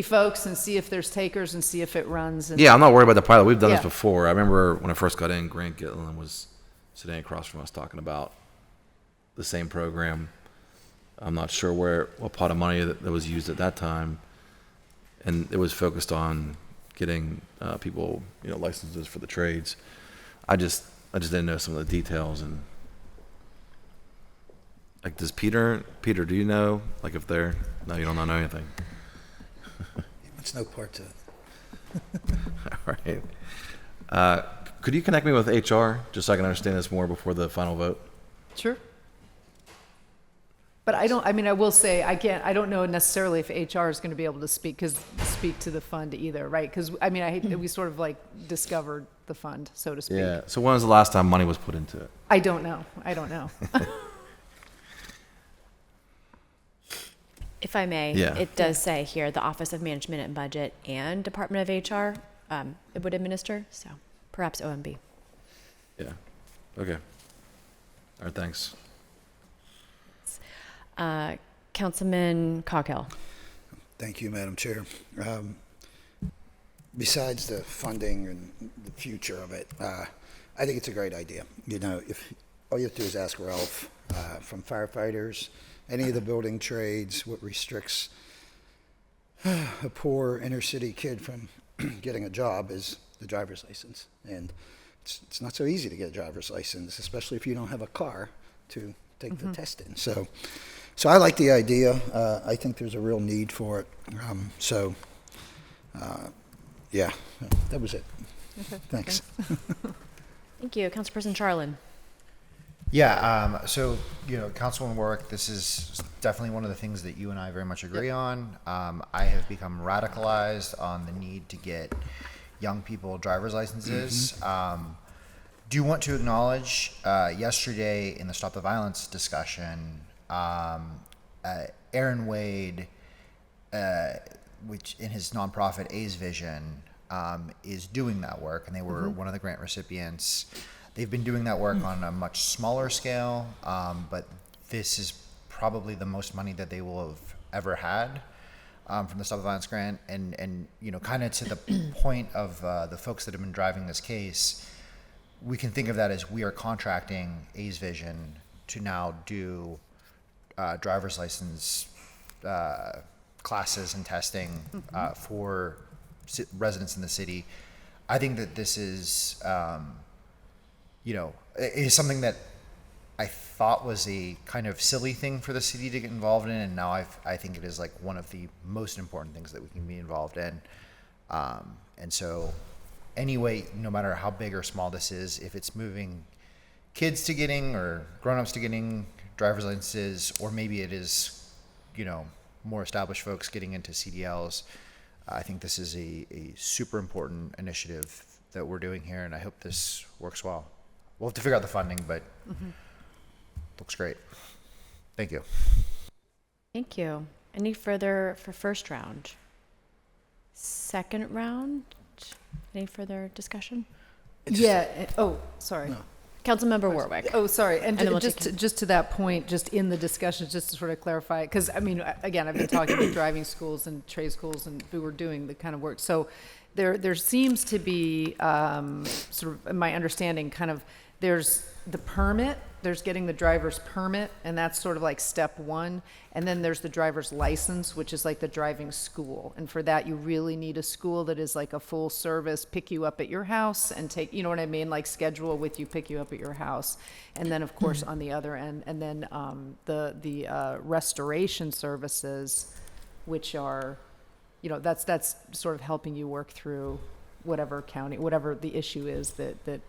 folks, and see if there's takers, and see if it runs. And Yeah, I'm not worried about the pilot. We've done this Yeah. before. I remember when I first got in, Grant Gitlin was sitting across from us talking about the same program. I'm not sure what pot of money that was used at that time. And it was focused on getting people, you know, licenses for the trades. I just didn't know some of the details. And like, does Peter, do you know, like, if they're, no, you don't know anything. It's no part to it. All right. Could you connect me with HR just so I can understand this more before the final vote? Sure. But I will say, I don't know necessarily if HR is going to be able to speak to the fund either, right? Because, I mean, I hate that we sort of like discovered the fund, so to speak. Yeah. So when was the last time money was put into it? I don't know. If I may, Yeah. it does say here the Office of Management and Budget and Department of HR it would administer, so perhaps OMB. Yeah. Okay. All right, thanks. Councilman Coghill. Thank you, Madam Chair. Besides the funding and the future of it, I think it's a great idea. You know, if all you have to do is ask Ralph, from firefighters, any of the building trades, what restricts a poor inner city kid from getting a job is the driver's license. And it's not so easy to get a driver's license, especially if you don't have a car to take the test in. So I like the idea. I think there's a real need for it. Yeah, that was it. Okay, Thanks. Thank you. Councilperson Charlin. Yeah, so, you know, Councilwoman Warwick, this is definitely one of the things that you and I very much agree on. I have become radicalized on the need to get young people driver's licenses. Do want to acknowledge yesterday in the Stop the Violence discussion, Aaron Wade, which in his nonprofit A's Vision, is doing that work, and they were one of the grant recipients. They've been doing that work on a much smaller scale, but this is probably the most money that they will have ever had from the Stop the Violence grant. And you know, kind of to the point of the folks that have been driving this case, we can think of that as we are contracting A's Vision to now do driver's license classes and testing for residents in the city. I think that this is, is something that I thought was a kind of silly thing for the city to get involved in, and now I think it is like one of the most important things that we can be involved in. And so, anyway, no matter how big or small this is, if it's moving kids to getting or grown-ups to getting driver's licenses, or maybe it is, more established folks getting into CDLs, I think this is a super important initiative that we're doing here, and I hope this works well. We'll have to figure out the funding, but looks great. Thank you. Thank you. Any further for first round? Second round? Any further discussion? Sorry. No. Councilmember Warwick. Oh, sorry. And, then we'll just to that point, just in the discussion, just to sort of clarify, because I mean, again, I've been talking to driving schools and trade schools and who were doing the kind of work. So there seems to be sort of, in my understanding, kind of there's the permit, there's getting the driver's permit, and that's sort of like step one. And then there's the driver's license, which is like the driving school. And for that, you really need a school that is like a full service, pick you up at your house and take, you know what I mean? Like schedule with you, pick you up at your house. And then of course on the other end, and then the restoration services, which are, that's sort of helping you work through whatever county, whatever the issue is that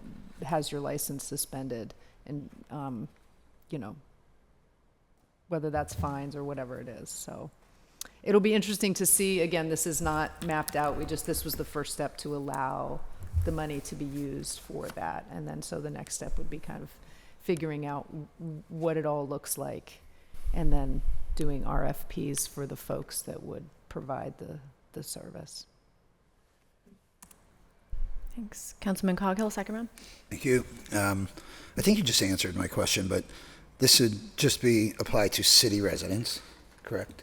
has your license suspended. And, whether that's fines or whatever it is. So it'll be interesting to see. Again, this is not mapped out. This was the first step to allow the money to be used for that. And then so the next step would be kind of figuring out what it all looks like and then doing RFPs for the folks that would provide the service. Thanks. Councilman Coghill, second round. Thank you. I think you just answered my question, but this would just be applied to city residents, correct?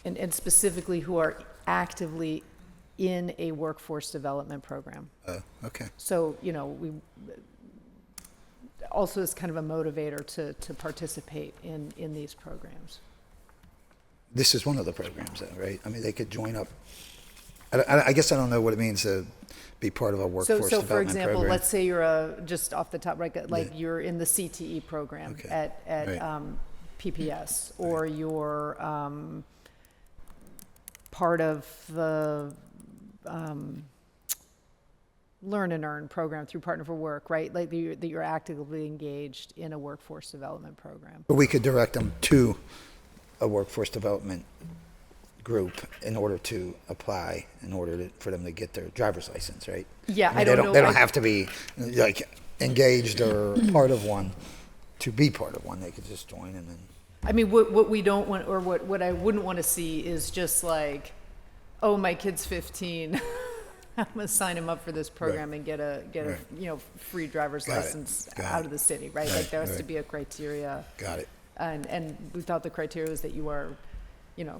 And specifically who are actively in a workforce development program. Okay. So, we also is kind of a motivator to participate in these programs. This is one of the programs, though, right? I mean, they could join up. I guess I don't know what it means to be part of a workforce development program. So for example, let's say you're just off the top, right? Like you're in the CTE program at right. PPS, or you're part of the Learn and Earn program through Partner for Work, right? Like that you're actively engaged in a workforce development program. But we could direct them to a workforce development group in order to apply, for them to get their driver's license, right? Yeah, I mean, they don't have to be like engaged or part of one to be part of one. They could just join and then. I mean, what we don't want, or what I wouldn't want to see is just like, oh, my kid's 15. I'm gonna sign him up for this program and get a free driver's license out of the city, right? Like there has to be a criteria. Got it. And we thought the criteria was that you are,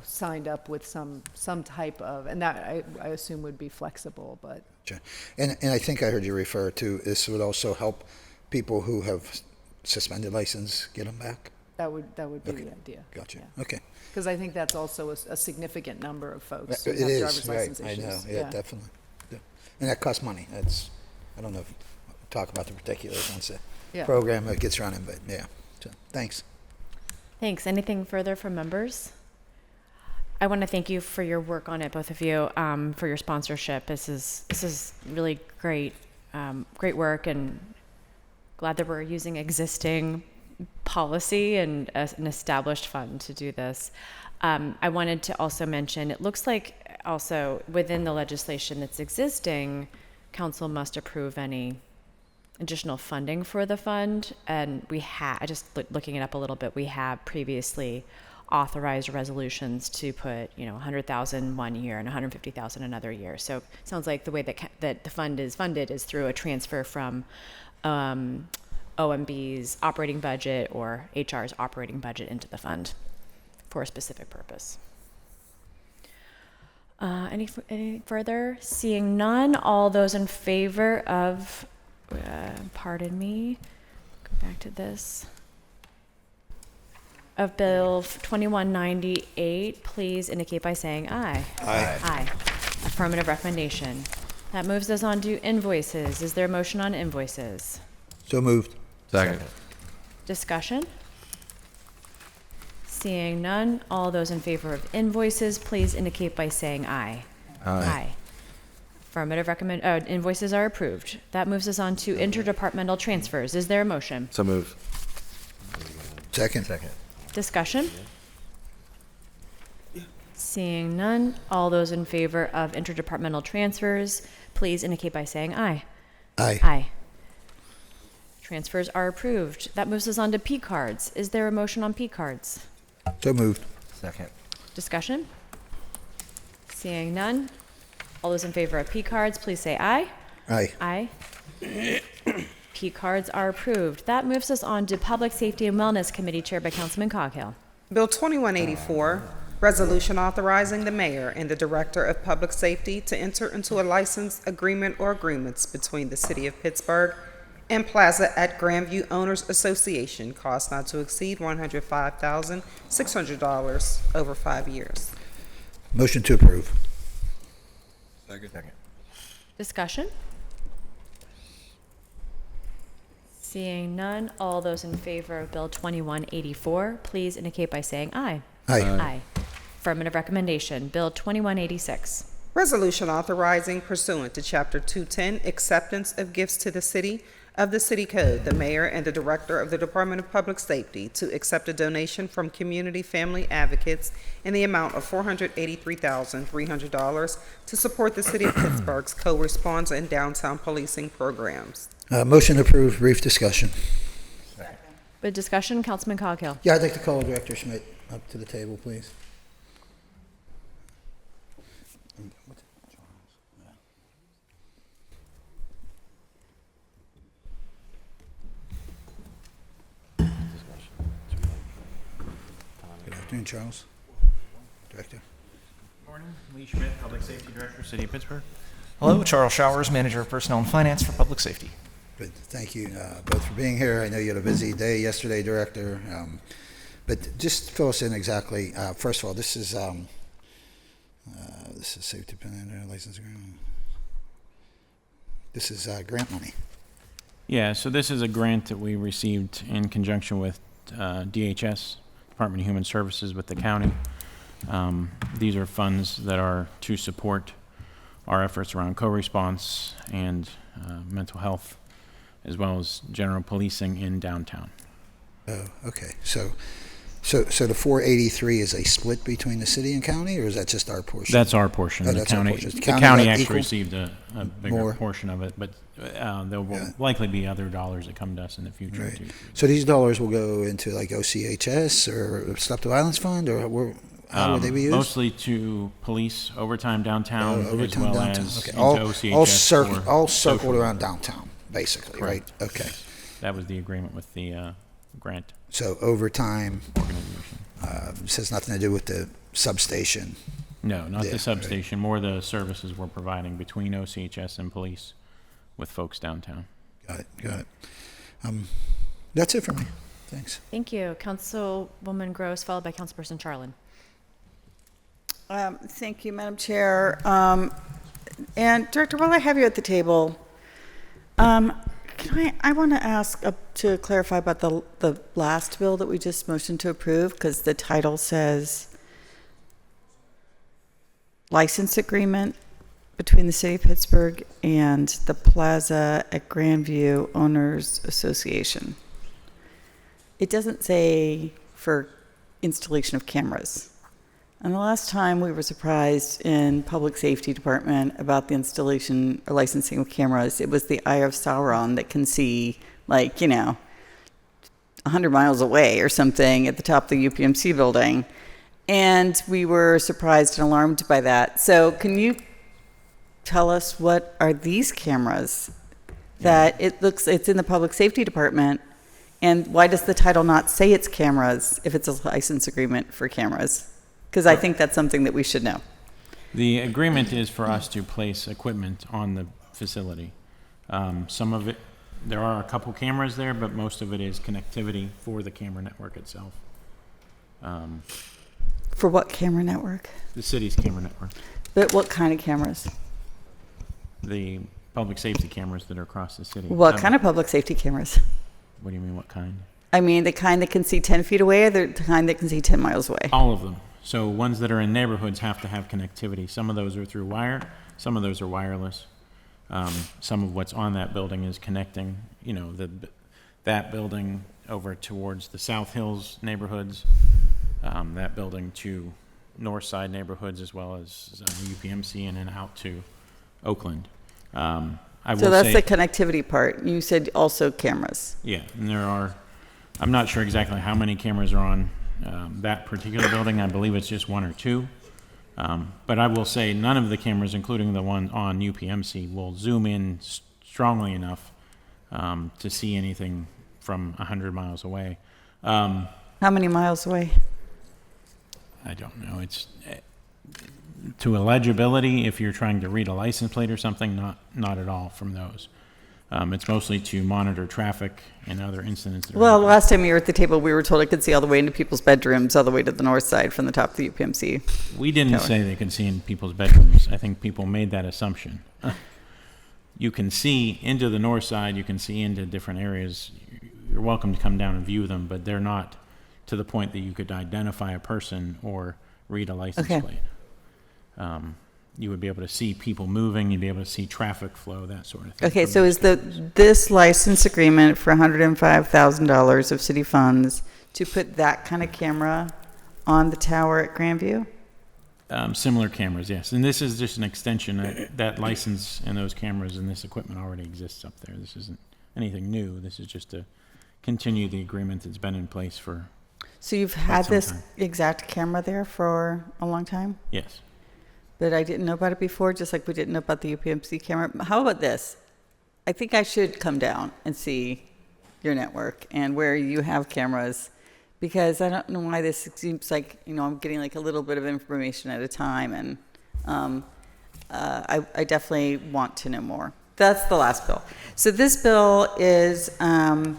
signed up with some type of, and that I assume would be flexible, but. Sure. And I think I heard you refer to this would also help people who have suspended license get them back. That would be the idea. Gotcha. Yeah. Okay. Because I think that's also a significant number of folks It who have is, driver's right? license I issues. know. Yeah, definitely. Yeah. And that costs money. I don't know if talk about the particulars once the program gets running, but yeah. So, thanks. Thanks. Anything further from members? I want to thank you for your work on it, both of you, for your sponsorship. This is really great, great work, and glad that we're using existing policy and an established fund to do this. I wanted to also mention, it looks like also within the legislation that's existing, council must approve any additional funding for the fund, and we have, just looking it up a little bit, we have previously authorized resolutions to put, $100,000 one year and $150,000 another year. So it sounds like the way that the fund is funded is through a transfer from OMB's operating budget or HR's operating budget into the fund for a specific purpose. Any further? Seeing none, all those in favor of, pardon me, go back to this. of Bill 2198, please indicate by saying aye. Aye. Aye. Affirmative recommendation. That moves us on to invoices. Is there a motion on invoices? So moved. Second. Discussion? Seeing none, all those in favor of invoices, please indicate by saying aye. Aye. Affirmative invoices are approved. That moves us on to interdepartmental transfers. Is there a motion? So moved. Second. Discussion? Seeing none, all those in favor of interdepartmental transfers, please indicate by saying aye. Aye. Aye. Transfers are approved. That moves us on to P cards. Is there a motion on P cards? So moved. Second. Discussion? Seeing none, all those in favor of P cards, please say aye. Aye. Aye. P cards are approved. That moves us on to Public Safety and Wellness Committee chaired by Councilman Coghill. Bill 2184, resolution authorizing the mayor and the director of public safety to enter into a license agreement or agreements between the city of Pittsburgh and Plaza at Grandview Owners Association, cost not to exceed $105,600 over 5 years. Motion to approve. Second. Discussion? Seeing none, all those in favor of Bill 2184, please indicate by saying aye. Aye. Aye. Affirmative recommendation. Bill 2186. Resolution authorizing pursuant to Chapter 210, acceptance of gifts to the city of the City Code, the mayor and the director of the Department of Public Safety to accept a donation from Community Family Advocates in the amount of $483,300 to support the city of Pittsburgh's co-response and downtown policing programs. Motion to approve. Brief discussion. With discussion, Councilman Coghill. Yeah, I'd like to call Director Schmidt up to the table, please. Good afternoon, Charles. Director. Morning, Lee Schmidt, Public Safety Director, City of Pittsburgh. Hello, Charles Showers, Manager of Personnel and Finance for Public Safety. Good. Thank you both for being here. I know you had a busy day yesterday, Director. But just fill us in exactly. First of all, this is safety plan license agreement. This is grant money. Yeah, so this is a grant that we received in conjunction with DHS, Department of Human Services, with the county. These are funds that are to support our efforts around co-response and mental health, as well as general policing in downtown. Oh, okay. So the 483 is a split between the city and county, or is that just our portion? That's our portion. Oh, the that's our county, portion. the county actually equal? received a bigger More? portion of it, but there will likely be other dollars that come to us in the future Right. too. So these dollars will go into like OCHS or Stop the Violence Fund, or how would they be used? Mostly to police overtime downtown, Overtime as well downtown. as Okay. into All OCHS. for all social circled around work. downtown, basically, Correct. right? Okay. That was the agreement with the grant So overtime organization. this has nothing to do with the substation. No, not Yeah, the substation, more the services we're providing between OCHS and police with folks downtown. Got it. That's it for me. Thanks. Thank you. Councilwoman Gross, followed by Councilperson Charlin. Thank you, Madam Chair. And Director, while I have you at the table, I want to ask to clarify about the last bill that we just motioned to approve, because the title says license agreement between the City of Pittsburgh and the Plaza at Grandview Owners Association. It doesn't say for installation of cameras. And the last time we were surprised in Public Safety Department about the installation or licensing of cameras, it was the Eye of Sauron that can see, 100 miles away or something at the top of the UPMC building. And we were surprised and alarmed by that. So can you tell us what are these cameras that it's in the Public Safety Department, and why does the title not say it's cameras if it's a license agreement for cameras? Because I think that's something that we should know. The agreement is for us to place equipment on the facility. Some of it, there are a couple cameras there, but most of it is connectivity for the camera network itself. For what camera network? The city's camera network, But what kind of cameras? the public safety cameras that are across the city. What kind of public safety cameras? What do you mean, what kind? I mean, the kind that can see 10 feet away or the kind that can see 10 miles away? All of them. So ones that are in neighborhoods have to have connectivity. Some of those are through wire, some of those are wireless. Some of what's on that building is connecting, that building over towards the South Hills neighborhoods, that building to North Side neighborhoods, as well as UPMC, and then out to Oakland. I So will that's say, the connectivity part. You said also cameras. yeah, and I'm not sure exactly how many cameras are on that particular building. I believe it's just one or two. But I will say none of the cameras, including the one on UPMC, will zoom in strongly enough to see anything from 100 miles away. How many miles away? I don't know. It's to illegibility if you're trying to read a license plate or something, not at all from those. It's mostly to monitor traffic and other incidents. That are Well, happening. last time you were at the table, we were told it could see all the way into people's bedrooms, all the way to the north side from the top of the UPMC. We didn't tower. say they could see in people's bedrooms. I think people made that assumption. You can see into the north side, you can see into different areas. You're welcome to come down and view them, but they're not to the point that you could identify a person or read a license Okay. plate. You would be able to see people moving, you'd be able to see traffic flow, that sort of thing. Okay, from so those is this license agreement for $105,000 of city funds to put that kind of camera on the tower at Grandview? Similar cameras, yes. And this is just an extension. That license and those cameras and this equipment already exists up there. This isn't anything new. This is just to continue the agreement that's been in place for So you've quite had some this time. exact camera there for a long time? Yes. But I didn't know about it before, just like we didn't know about the UPMC camera. How about this? I think I should come down and see your network and where you have cameras, because I don't know why this seems like, I'm getting like a little bit of information at a time, and I definitely want to know more. That's the last bill. So this bill is, I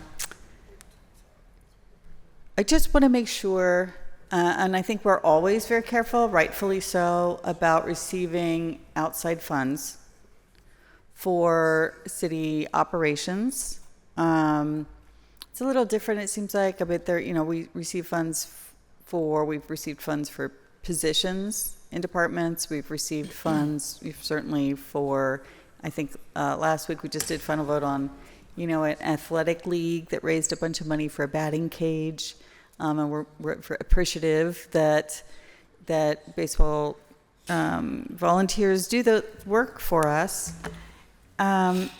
just want to make sure, and I think we're always very careful, rightfully so, about receiving outside funds for city operations. It's a little different, it seems like. I bet there, we receive funds we've received funds for positions in departments. We've received funds, certainly for, I think last week we just did final vote on, an athletic league that raised a bunch of money for a batting cage. And we're appreciative that baseball volunteers do the work for us. But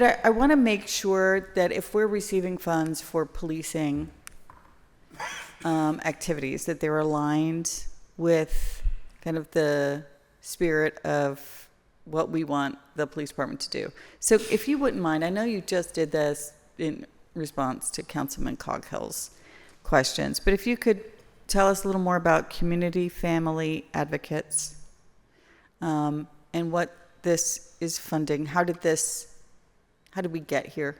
I want to make sure that if we're receiving funds for policing activities, that they're aligned with kind of the spirit of what we want the police department to do. So if you wouldn't mind, I know you just did this in response to Councilman Coghill's questions, but if you could tell us a little more about community family advocates and what this is funding. How did we get here?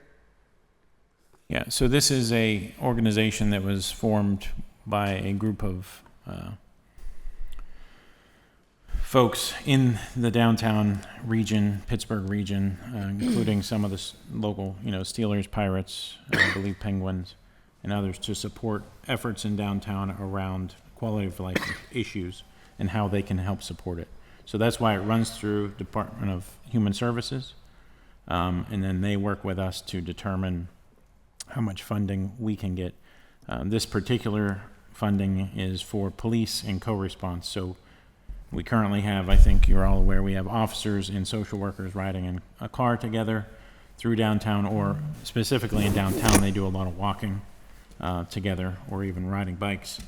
Yeah, so this is a organization that was formed by a group of folks in the downtown region, Pittsburgh region, including some of the local, Steelers, Pirates, I believe Penguins, and others, to support efforts in downtown around quality of life issues and how they can help support it. So that's why it runs through Department of Human Services, and then they work with us to determine how much funding we can get. This particular funding is for police and co-response. So we currently have, I think you're all aware, we have officers and social workers riding in a car together through downtown, or specifically in downtown, they do a lot of walking together, or even riding bikes,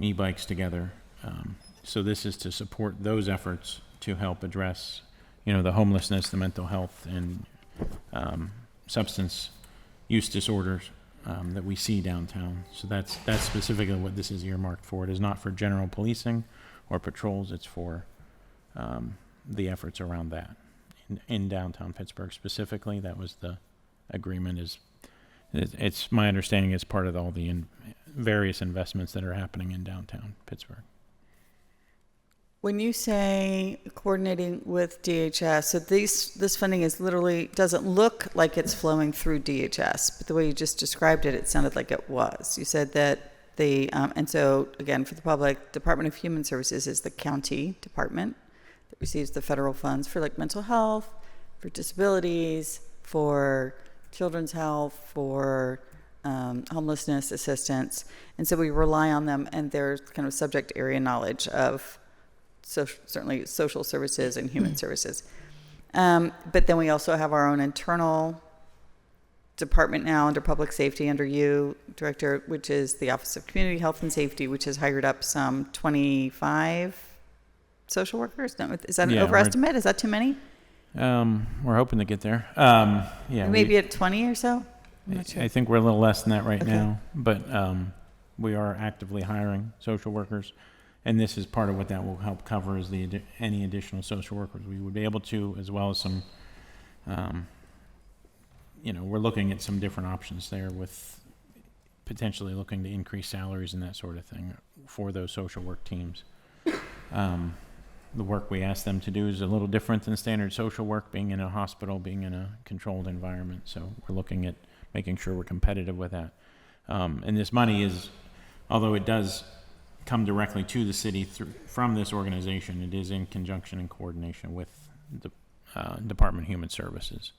e-bikes together. So this is to support those efforts to help address, the homelessness, the mental health, and substance use disorders that we see downtown. So that's specifically what this is earmarked for. It is not for general policing or patrols. It's for the efforts around that in downtown Pittsburgh specifically. That was the agreement, is It's my understanding it's part of all the various investments that are happening in downtown Pittsburgh. When you say coordinating with DHS, so this funding is literally, doesn't look like it's flowing through DHS, but the way you just described it, it sounded like it was. You said that and so again, for the public, Department of Human Services is the county department that receives the federal funds for like mental health, for disabilities, for children's health, for homelessness assistance. And so we rely on them and their kind of subject area knowledge of certainly social services and human services. But then we also have our own internal department now under public safety, under you, Director, which is the Office of Community Health and Safety, which has hired up some 25 social workers. No, is that an overestimate? Is that too many? We're hoping to get there. Maybe at 20 or so? I'm not sure. I think we're a little less than that right now, but we are actively hiring social workers. And this is part of what that will help cover is any additional social workers we would be able to, as well as some, we're looking at some different options there with potentially looking to increase salaries and that sort of thing for those social work teams. The work we ask them to do is a little different than standard social work, being in a hospital, being in a controlled environment. So we're looking at making sure we're competitive with that. And this money is, although it does come directly to the city from this organization, it is in conjunction and coordination with the Department of Human Services.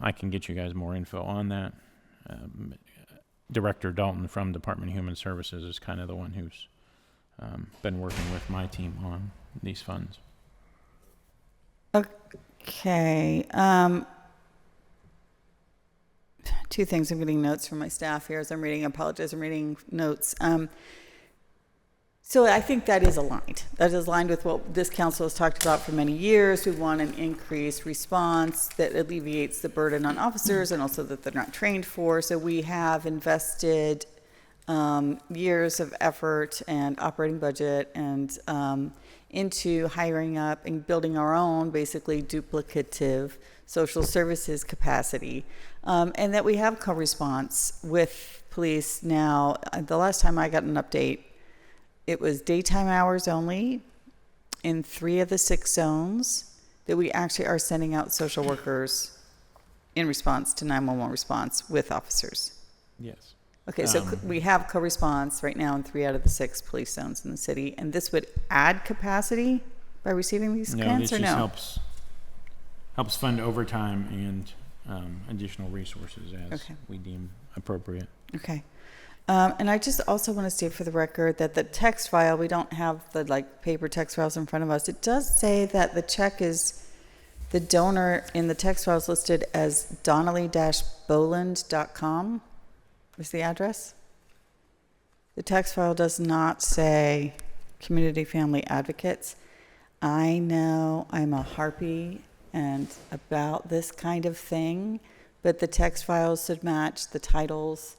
I can get you guys more info on that. Director Dalton from Department of Human Services is kind of the one who's been working with my team on these funds. Okay. Two things. I'm getting notes from my staff here as I'm reading. I apologize. I'm reading notes. So I think that is aligned. That is aligned with what this council has talked about for many years. We want an increased response that alleviates the burden on officers and also that they're not trained for. So we have invested years of effort and operating budget and into hiring up and building our own basically duplicative social services capacity. And that we have co-response with police now. The last time I got an update, it was daytime hours only in 3 of the 6 zones that we actually are sending out social workers in response to 911 response with officers. Yes. Okay, so we have co-response right now in 3 out of the 6 police zones in the city, and this would add capacity by receiving these grants, or no? No, this just helps fund overtime and additional resources as we deem appropriate. Okay. And I just also want to state for the record that the text file, we don't have the paper text files in front of us. It does say that the check is, the donor in the text file is listed as donnelly-boland.com is the address. The text file does not say Community Family Advocates. I know I'm a harpy and about this kind of thing, but the text files should match the titles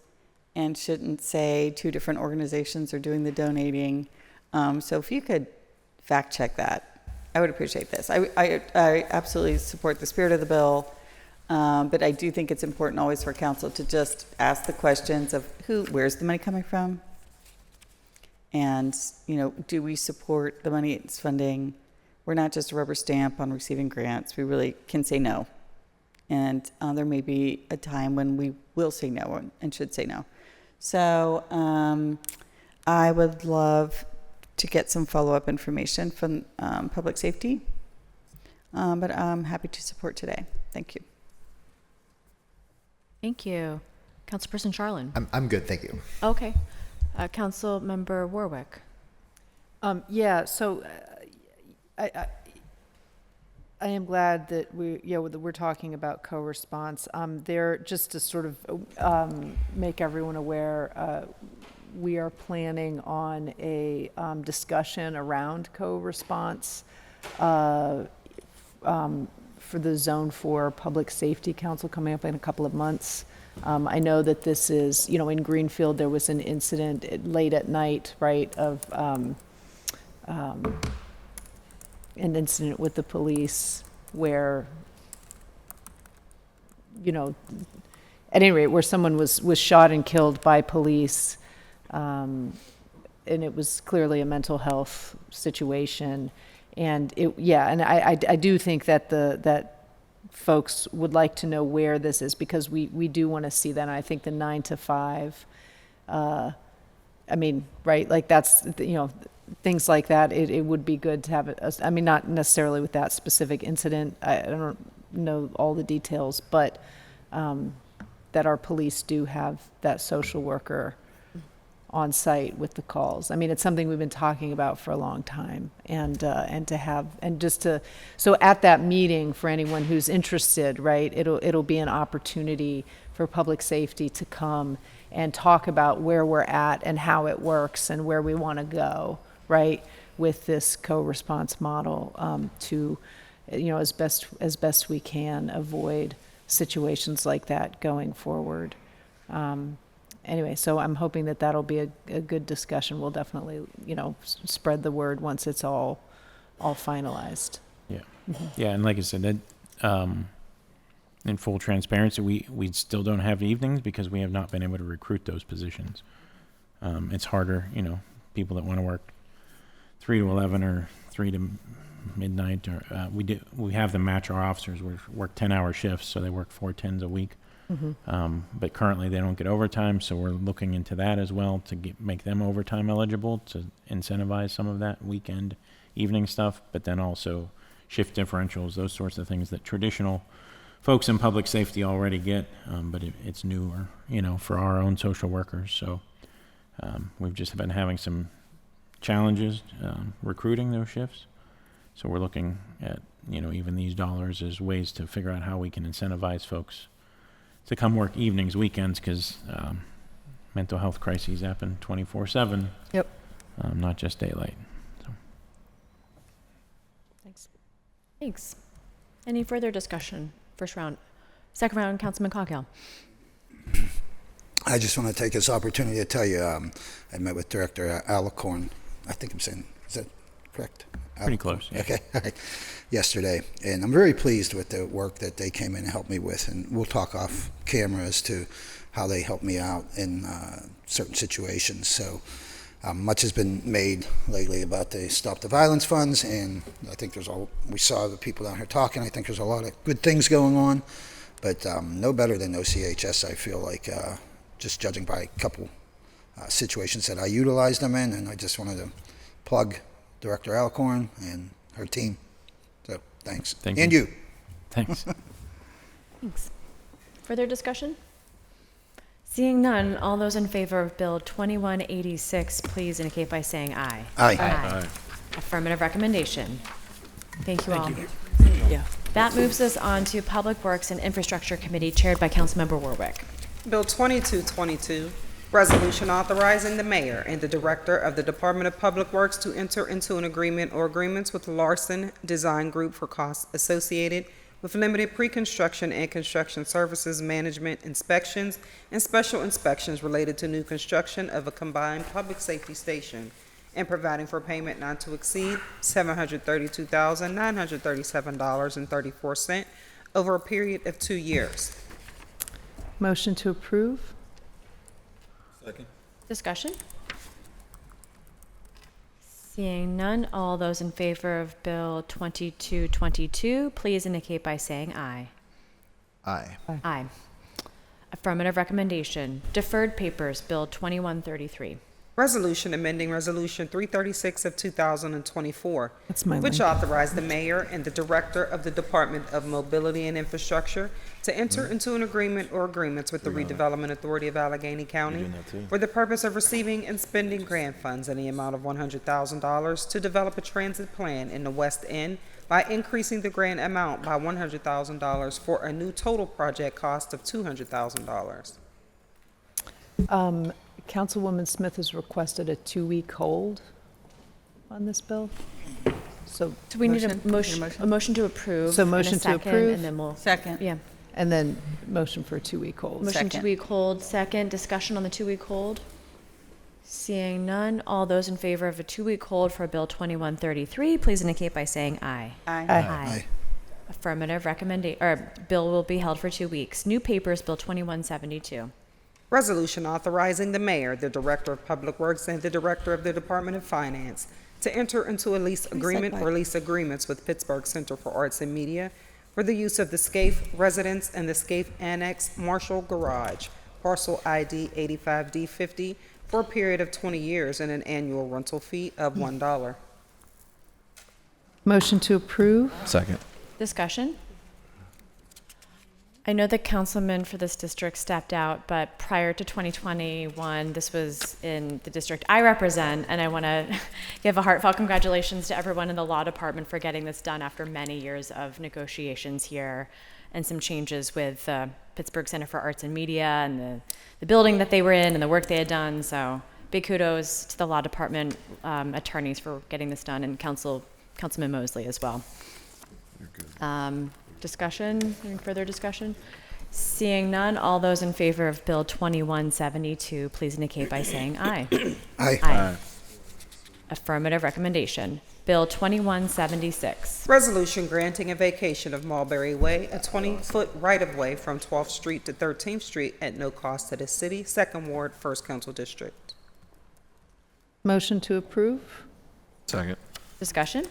and shouldn't say 2 different organizations are doing the donating. So if you could fact check that, I would appreciate this. I absolutely support the spirit of the bill, but I do think it's important always for council to just ask the questions of where's the money coming from? And, do we support the money it's funding? We're not just a rubber stamp on receiving grants. We really can say no. And there may be a time when we will say no and should say no. So I would love to get some follow-up information from public safety, but I'm happy to support today. Thank you. Thank you. Councilperson Charlin. I'm good, thank you. Okay. Council Member Warwick. So I am glad that we're talking about co-response. There, just to sort of make everyone aware, we are planning on a discussion around co-response for the Zone 4 Public Safety Council coming up in a couple of months. I know that this is, in Greenfield, there was an incident late at night, right, of an incident with the police where, at any rate, where someone was shot and killed by police, and it was clearly a mental health situation. And I do think that that folks would like to know where this is, because we do want to see that. And I think the 9 to 5, right, like that's, things like that, it would be good to have it. I mean, not necessarily with that specific incident. I don't know all the details, but that our police do have that social worker on site with the calls. I mean, it's something we've been talking about for a long time, and so at that meeting, for anyone who's interested, right, it'll be an opportunity for public safety to come and talk about where we're at and how it works and where we want to go, right, with this co-response model, to, as best we can avoid situations like that going forward. Anyway, so I'm hoping that that'll be a good discussion. We'll definitely, spread the word once it's all finalized. Yeah. Yeah, and like I said, that, in full transparency, we still don't have evenings because we have not been able to recruit those positions. It's harder, people that want to work 3 to 11 or 3 to midnight. Or we have them match our officers. We work 10-hour shifts, so they work 4 10s a week. Mm-hmm. But currently they don't get overtime, so we're looking into that as well to make them overtime eligible to incentivize some of that weekend, evening stuff, but then also shift differentials, those sorts of things that traditional folks in public safety already get, but it's newer, for our own social workers. So we've just been having some challenges recruiting those shifts. So we're looking at, even these dollars as ways to figure out how we can incentivize folks to come work evenings, weekends, because mental health crises happen 24/7. Yep. Not just daylight. So. Thanks. Any further discussion? First round. Second round, Councilman Coghill. I just want to take this opportunity to tell you, I met with Director Alicorn. I think I'm saying, is that correct? Pretty close. Yeah. Okay. All right. Yesterday, and I'm very pleased with the work that they came in and helped me with, and we'll talk off camera as to how they helped me out in certain situations. So much has been made lately about the Stop the Violence funds, and I think we saw the people down here talking. I think there's a lot of good things going on, but no better than OCHS, I feel like, just judging by a couple situations that I utilized them in, and I just wanted to plug Director Alicorn and her team. So thanks. And you. Thanks. Thanks. Further discussion? Seeing none, all those in favor of Bill 2186, please indicate by saying aye. Aye. Aye. Affirmative recommendation. Thank you all. Yeah. That moves us on to Public Works and Infrastructure Committee, chaired by Councilmember Warwick. Bill 2222, resolution authorizing the mayor and the director of the Department of Public Works to enter into an agreement or agreements with Larson Design Group for costs associated with limited pre-construction and construction services, management, inspections, and special inspections related to new construction of a combined public safety station, and providing for payment not to exceed $732,937.34 over a period of 2 years. Motion to approve? Second. Discussion? Seeing none, all those in favor of Bill 2222, please indicate by saying aye. Aye. Aye. Affirmative recommendation. Deferred papers, Bill 2133. Resolution amending Resolution 336 of 2024, That's my which one. authorized the mayor and the director of the Department of Mobility and Infrastructure to enter into an agreement or agreements with the Redevelopment Authority of Allegheny County for the purpose of receiving and spending grant funds in the amount of $100,000 to develop a transit plan in the West End by increasing the grant amount by $100,000 for a new total project cost of $200,000. Councilwoman Smith has requested a 2-week hold on this bill. So Do we need a motion to approve? So and a motion to second, approve? And then we'll. Second. Yeah. And then motion for a 2-week hold. Motion 2-week hold, second. Discussion on the 2-week hold? Seeing none, all those in favor of a 2-week hold for Bill 2133, please indicate by saying aye. Aye. Aye. Aye. Affirmative. Bill will be held for 2 weeks. New papers, Bill 2172. Resolution authorizing the mayor, the director of public works, and the director of the Department of Finance to enter into a lease agreement or lease agreements with Pittsburgh Center for Arts and Media for the use of the Scaife Residence and the Scaife Annex Marshall Garage, parcel ID 85D50, for a period of 20 years and an annual rental fee of $1. Motion to approve? Second. Discussion? I know the councilman for this district stepped out, but prior to 2021, this was in the district I represent, and I want to give a heartfelt congratulations to everyone in the law department for getting this done after many years of negotiations here and some changes with Pittsburgh Center for Arts and Media and the building that they were in and the work they had done. So big kudos to the law department attorneys for getting this done, and Councilman Mosley as well. Discussion? Any further discussion? Seeing none, all those in favor of Bill 2172, please indicate by saying aye. Aye. Aye. Affirmative recommendation. Bill 2176. Resolution granting a vacation of Mulberry Way, a 20-foot right-of-way from 12th Street to 13th Street at no cost to the city, 2nd Ward, 1st Council District. Motion to approve? Second. Discussion?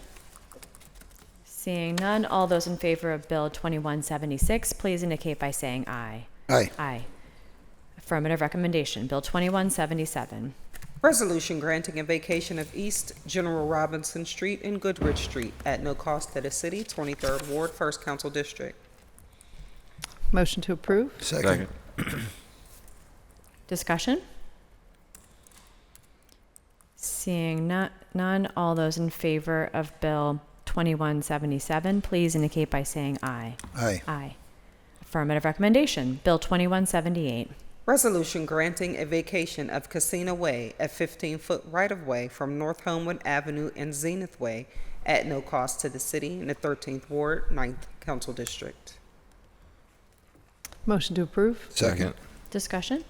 Seeing none, all those in favor of Bill 2176, please indicate by saying aye. Aye. Aye. Affirmative recommendation. Bill 2177. Resolution granting a vacation of East General Robinson Street and Goodrich Street at no cost to the city, 23rd Ward, 1st Council District. Motion to approve? Second. Discussion? Seeing none, all those in favor of Bill 2177, please indicate by saying aye. Aye. Aye. Affirmative recommendation. Bill 2178. Resolution granting a vacation of Casino Way, a 15-foot right-of-way from North Homewood Avenue and Zenith Way at no cost to the city in the 13th Ward, 9th Council District. Motion to approve? Second. Discussion?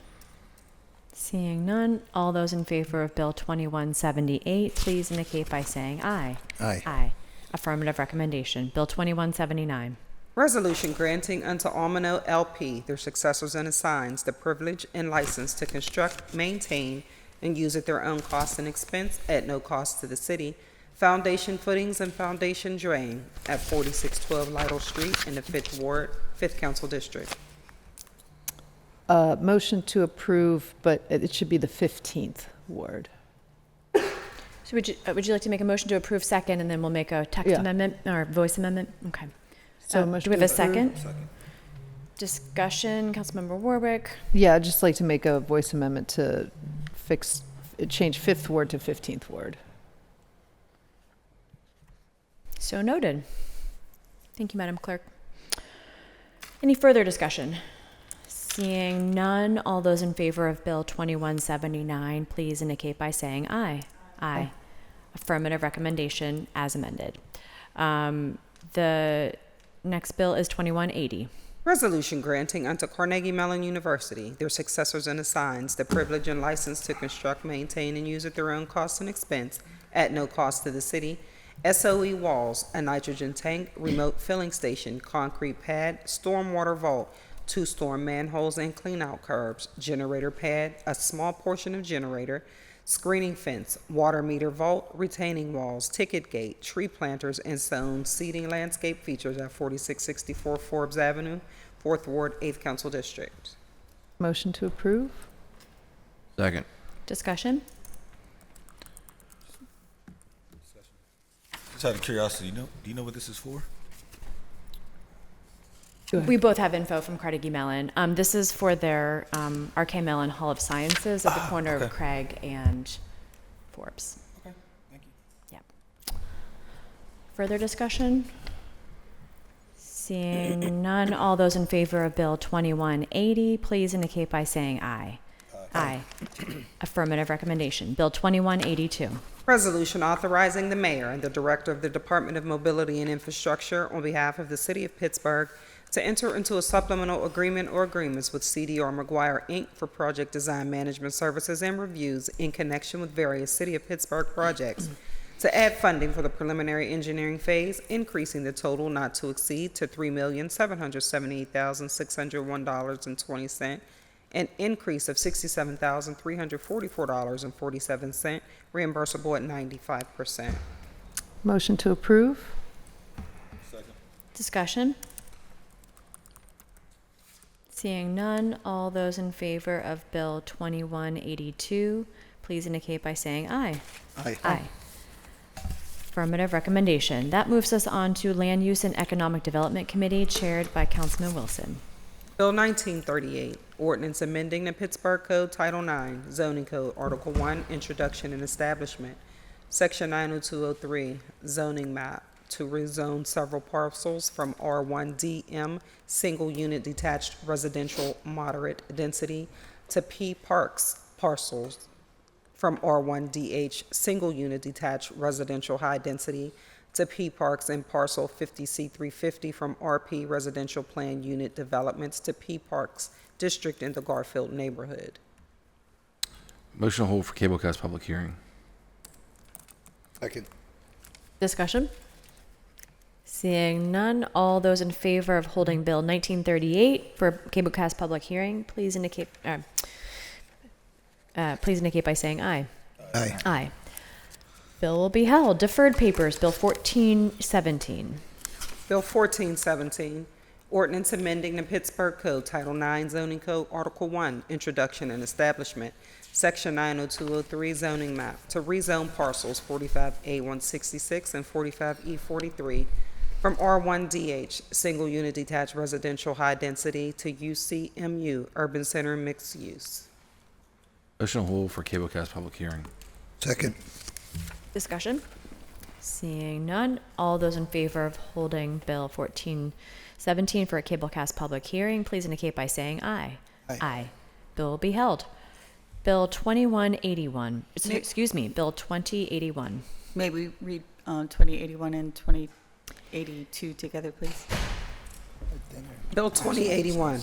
Seeing none, all those in favor of Bill 2178, please indicate by saying aye. Aye. Aye. Affirmative recommendation. Bill 2179. Resolution granting unto Almano LP, their successors and assigns, the privilege and license to construct, maintain, and use at their own cost and expense at no cost to the city, foundation footings and foundation drain at 4612 Lytle Street in the 5th Ward, 5th Council District. Motion to approve, but it should be the 15th ward. So would you like to make a motion to approve second, and then we'll make a text amendment or voice amendment? Okay. So do we have a second? Second. Discussion, Councilmember Warwick. Yeah, I'd just like to make a voice amendment to change 5th ward to 15th ward. So noted. Thank you, Madam Clerk. Any further discussion? Seeing none, all those in favor of Bill 2179, please indicate by saying aye. Aye. Affirmative recommendation as amended. The next bill is 2180. Resolution granting unto Carnegie Mellon University, their successors and assigns, the privilege and license to construct, maintain, and use at their own cost and expense at no cost to the city, SOE walls, a nitrogen tank, remote filling station, concrete pad, stormwater vault, 2 storm manholes and clean-out curbs, generator pad, a small portion of generator, screening fence, water meter vault, retaining walls, ticket gate, tree planters, and sown seating landscape features at 4664 Forbes Avenue, 4th Ward, 8th Council District. Motion to approve? Second. Discussion? Just out of curiosity, do you know what this is for? We both have info from Carnegie Mellon. This is for their R.K. Mellon Hall of Sciences at the corner of Craig and Forbes. Okay, thank you. Yep. Further discussion? Seeing none, all those in favor of Bill 2180, please indicate by saying aye. Aye. Affirmative recommendation. Bill 2182. Resolution authorizing the mayor and the director of the Department of Mobility and Infrastructure on behalf of the city of Pittsburgh to enter into a supplemental agreement or agreements with CDR McGuire, Inc. for project design management services and reviews in connection with various City of Pittsburgh projects to add funding for the preliminary engineering phase, increasing the total not to exceed to $3,778,601.20, an increase of $67,344.47, reimbursable at 95%. Motion to approve? Discussion? Seeing none, all those in favor of Bill 2182, please indicate by saying aye. Aye. Aye. Affirmative recommendation. That moves us on to Land Use and Economic Development Committee, chaired by Councilman Wilson. Bill 1938, ordinance amending the Pittsburgh Code Title 9, Zoning Code, Article 1, Introduction and Establishment, Section 90203, Zoning Map, to rezone several parcels from R1DM, Single Unit Detached Residential Moderate Density, to P Parks parcels from R1DH, Single Unit Detached Residential High Density, to P Parks and Parcel 50C350 from RP Residential Plan Unit Developments to P Parks District in the Garfield neighborhood. Motion to hold for cablecast public hearing. Second. Discussion? Seeing none, all those in favor of holding Bill 1938 for cablecast public hearing, please indicate by saying aye. Aye. Aye. Bill will be held. Deferred papers, Bill 1417. Bill 1417, ordinance amending the Pittsburgh Code Title 9 Zoning Code Article 1, Introduction and Establishment, Section 90203 Zoning Map, to rezone parcels 45A166 and 45E43 from R1DH, Single Unit Detached Residential High Density, to UCMU, Urban Center Mixed Use. Motion to hold for cablecast public hearing. Second. Discussion? Seeing none, all those in favor of holding Bill 1417 for a cablecast public hearing, please indicate by saying aye. Aye. Aye. Bill will be held. Bill 2181, excuse me, Bill 2081. May we read 2081 and 2082 together, please? Bill 2081,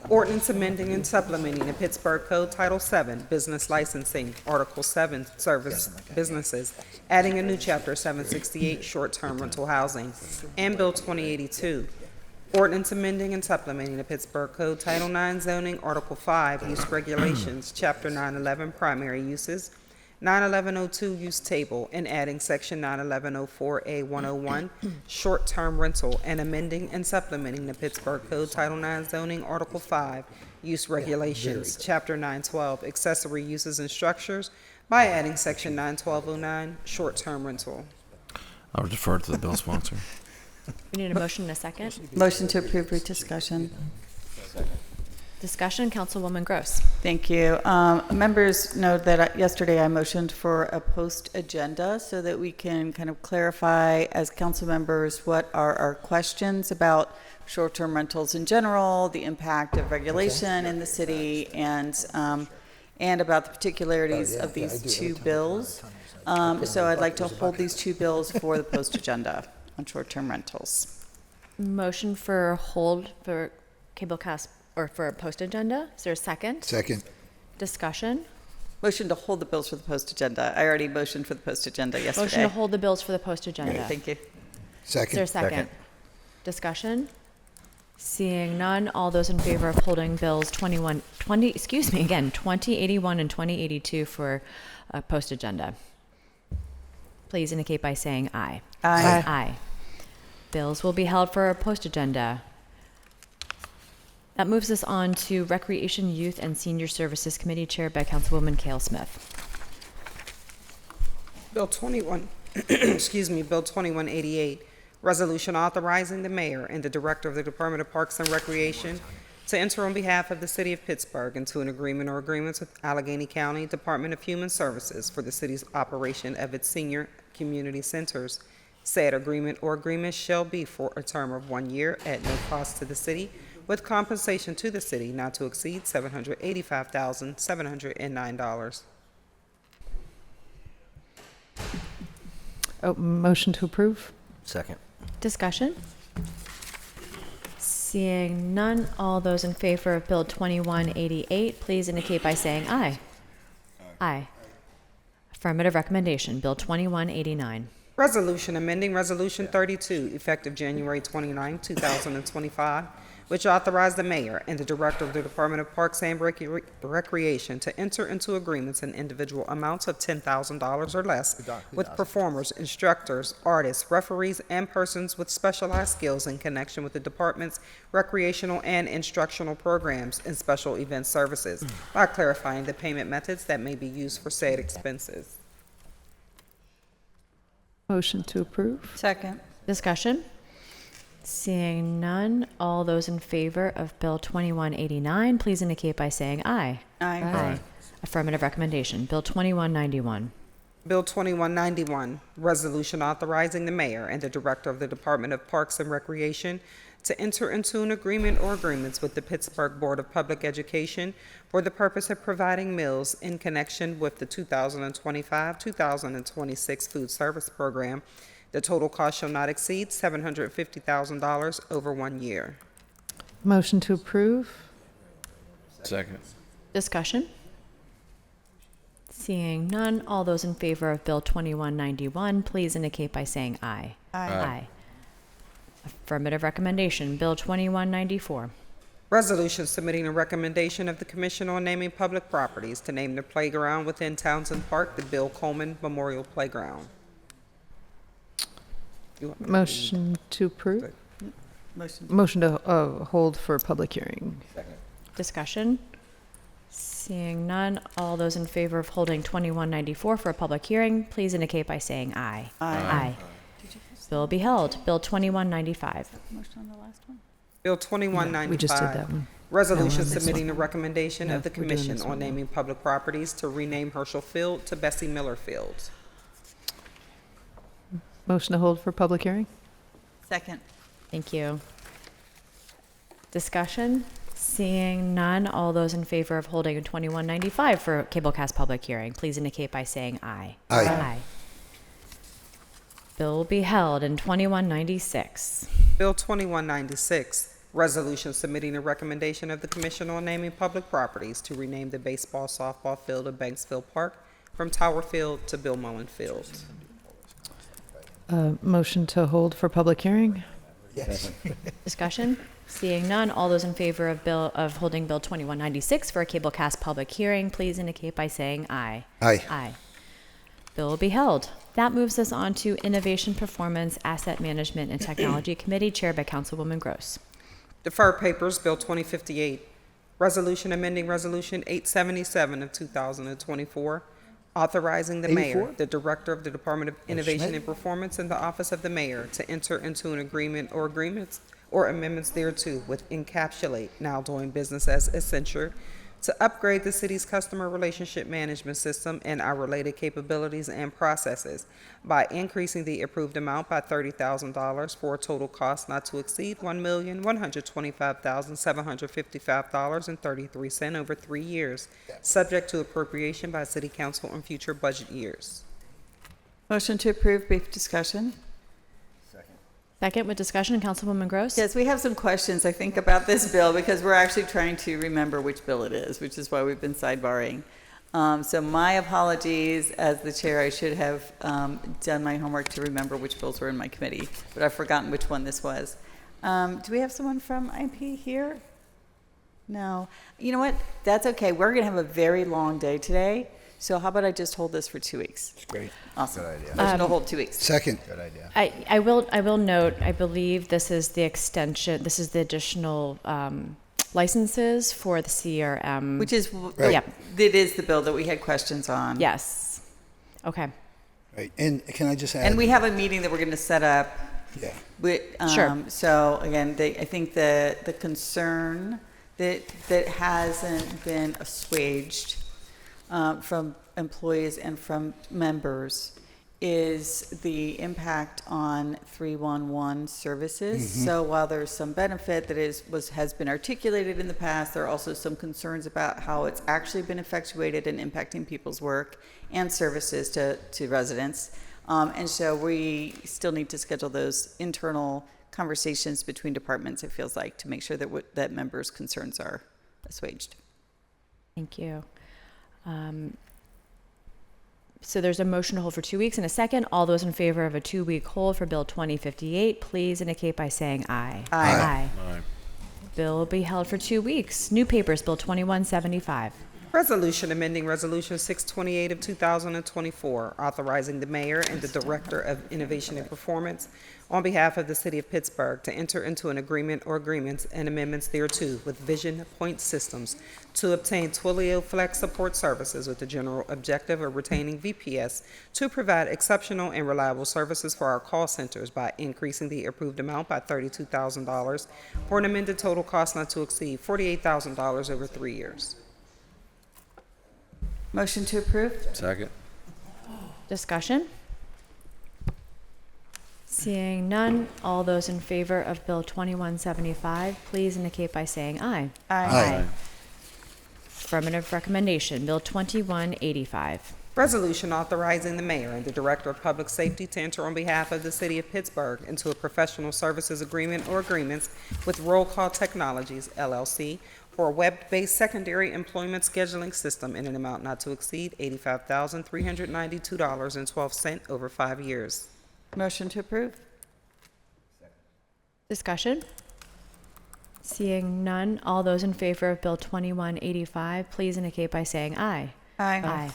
ordinance amending and supplementing the Pittsburgh Code Title 7, Business Licensing, Article 7, Service Businesses, adding a new Chapter 768, Short-Term Rental Housing, and Bill 2082, ordinance amending and supplementing the Pittsburgh Code Title 9 Zoning, Article 5, Use Regulations, Chapter 911, Primary Uses, 91102 Use Table, and adding Section 91104A101, Short-Term Rental, and amending and supplementing the Pittsburgh Code Title 9 Zoning, Article 5, Use Regulations, Chapter 912, Accessory Uses and Structures, by adding Section 91209, Short-Term Rental. I would defer to the bill sponsor. We need a motion and a second. Motion to approve with discussion. Discussion, Councilwoman Gross. Thank you. Members know that yesterday I motioned for a post agenda so that we can kind of clarify as council members what are our questions about short-term rentals in general, the impact of regulation in the city, and about the particularities of these two bills. So I'd like to hold these two bills for the post agenda on short-term rentals. Motion for hold for cablecast or for a post agenda. Is there a second? Second. Discussion? Motion to hold the bills for the post agenda. I already motioned for the post agenda yesterday. Motion to hold the bills for the post agenda. Thank you. Second. Is there a second? Discussion? Seeing none, all those in favor of holding bills 2081 and 2082 for a post agenda, please indicate by saying aye. Aye. Aye. Bills will be held for a post agenda. That moves us on to Recreation, Youth, and Senior Services Committee, chaired by Councilwoman Cale Smith. Bill 2188, resolution authorizing the mayor and the director of the Department of Parks and Recreation to enter on behalf of the city of Pittsburgh into an agreement or agreements with Allegheny County Department of Human Services for the city's operation of its senior community centers. Said agreement or agreements shall be for a term of 1 year at no cost to the city, with compensation to the city not to exceed $785,709. Oh, motion to approve? Second. Discussion? Seeing none, all those in favor of Bill 2188, please indicate by saying aye. Aye. Affirmative recommendation. Bill 2189. Resolution amending Resolution 32, effective January 29, 2025, which authorized the mayor and the director of the Department of Parks and Recreation to enter into agreements in individual amounts of $10,000 or less with performers, instructors, artists, referees, and persons with specialized skills in connection with the department's recreational and instructional programs and special event services by clarifying the payment methods that may be used for said expenses. Motion to approve. Second. Discussion? Seeing none, all those in favor of Bill 2189, please indicate by saying aye. Aye. Affirmative recommendation. Bill 2191. Bill 2191, resolution authorizing the mayor and the director of the Department of Parks and Recreation to enter into an agreement or agreements with the Pittsburgh Board of Public Education for the purpose of providing meals in connection with the 2025-2026 food service program. The total cost shall not exceed $750,000 over 1 year. Motion to approve. Second. Discussion? Seeing none, all those in favor of Bill 2191, please indicate by saying aye. Aye. Affirmative recommendation. Bill 2194. Resolution submitting a recommendation of the Commission on Naming Public Properties to name the playground within Townsend Park the Bill Coleman Memorial Playground. Motion to approve. Motion to hold for public hearing. Discussion? Seeing none, all those in favor of holding 2194 for a public hearing, please indicate by saying aye. Aye. Bill be held. Bill 2195. Motion on the last one. Bill 2195. We just did that one. Resolution No, this submitting one. a recommendation No, of the we're doing Commission this on one now. naming public properties to rename Herschel Field to Bessie Miller Field. Motion to hold for public hearing. Second. Thank you. Discussion? Seeing none, all those in favor of holding a 2195 for a Cablecast public hearing, please indicate by saying aye. Aye. Bill will be held in 2196. Bill 2196, resolution submitting a recommendation of the Commission on naming public properties to rename the baseball softball field of Banksville Park from Tower Field to Bill Mullen Field. Motion to hold for public hearing. Yes. Discussion? Seeing none, all those in favor of holding Bill 2196 for a Cablecast public hearing, please indicate by saying aye. Aye. Aye. Bill will be held. That moves us on to Innovation, Performance, Asset Management, and Technology Committee, chaired by Councilwoman Gross. Deferred papers, Bill 2058, resolution amending Resolution 877 of 2024, authorizing the mayor, 84? the director of the Department of Innovation Schmidt? and Performance, and the office of the mayor to enter into an agreement or agreements or amendments thereto with Encapsulate, now doing business as Accenture, to upgrade the city's customer relationship management system and our related capabilities and processes by increasing the approved amount by $30,000 for a total cost not to exceed $1,125,755.33 over 3 years, subject to appropriation by City Council in future budget years. Motion to approve. Brief discussion. Second with discussion, Councilwoman Gross. Yes, we have some questions, I think, about this bill because we're actually trying to remember which bill it is, which is why we've been sidebarring. So my apologies. As the chair, I should have done my homework to remember which bills were in my committee, but I've forgotten which one this was. Do we have someone from IP here? No. You know what? That's okay. We're going to have a very long day today. So how about I just hold this for 2 weeks? It's great. Awesome. Good idea. Motion to hold 2 weeks. Second. Good idea. I will note, I believe this is the extension, this is the additional licenses for the CRM. Which is, Right. Yep. it is the bill that we had questions on. Yes. Okay. Right. And can I just add? And we have a meeting that we're going to set up. Yeah. Sure. So again, I think the concern that hasn't been assuaged from employees and from members is the impact on 311 services. So while there's some benefit that has been articulated in the past, there are also some concerns about how it's actually been effectuated and impacting people's work and services to residents. And so we still need to schedule those internal conversations between departments, it feels like, to make sure that members' concerns are assuaged. Thank you. So there's a motion to hold for 2 weeks and a second. All those in favor of a 2-week hold for Bill 2058, please indicate by saying aye. Aye. Bill will be held for 2 weeks. New papers, Bill 2175. Resolution amending Resolution 628 of 2024, authorizing the mayor and the director of innovation and performance on behalf of the city of Pittsburgh to enter into an agreement or agreements and amendments thereto with Vision Point Systems to obtain Twilio Flex support services with the general objective of retaining VPS to provide exceptional and reliable services for our call centers by increasing the approved amount by $32,000 for an amended total cost not to exceed $48,000 over 3 years. Motion to approve? Second. Discussion? Seeing none, all those in favor of Bill 2175, please indicate by saying aye. Aye. Affirmative recommendation, Bill 2185. Resolution authorizing the mayor and the director of public safety to enter on behalf of the city of Pittsburgh into a professional services agreement or agreements with Roll Call Technologies, LLC, for a web-based secondary employment scheduling system in an amount not to exceed $85,392.12 over 5 years. Motion to approve? Discussion? Seeing none, all those in favor of Bill 2185, please indicate by saying aye. Aye.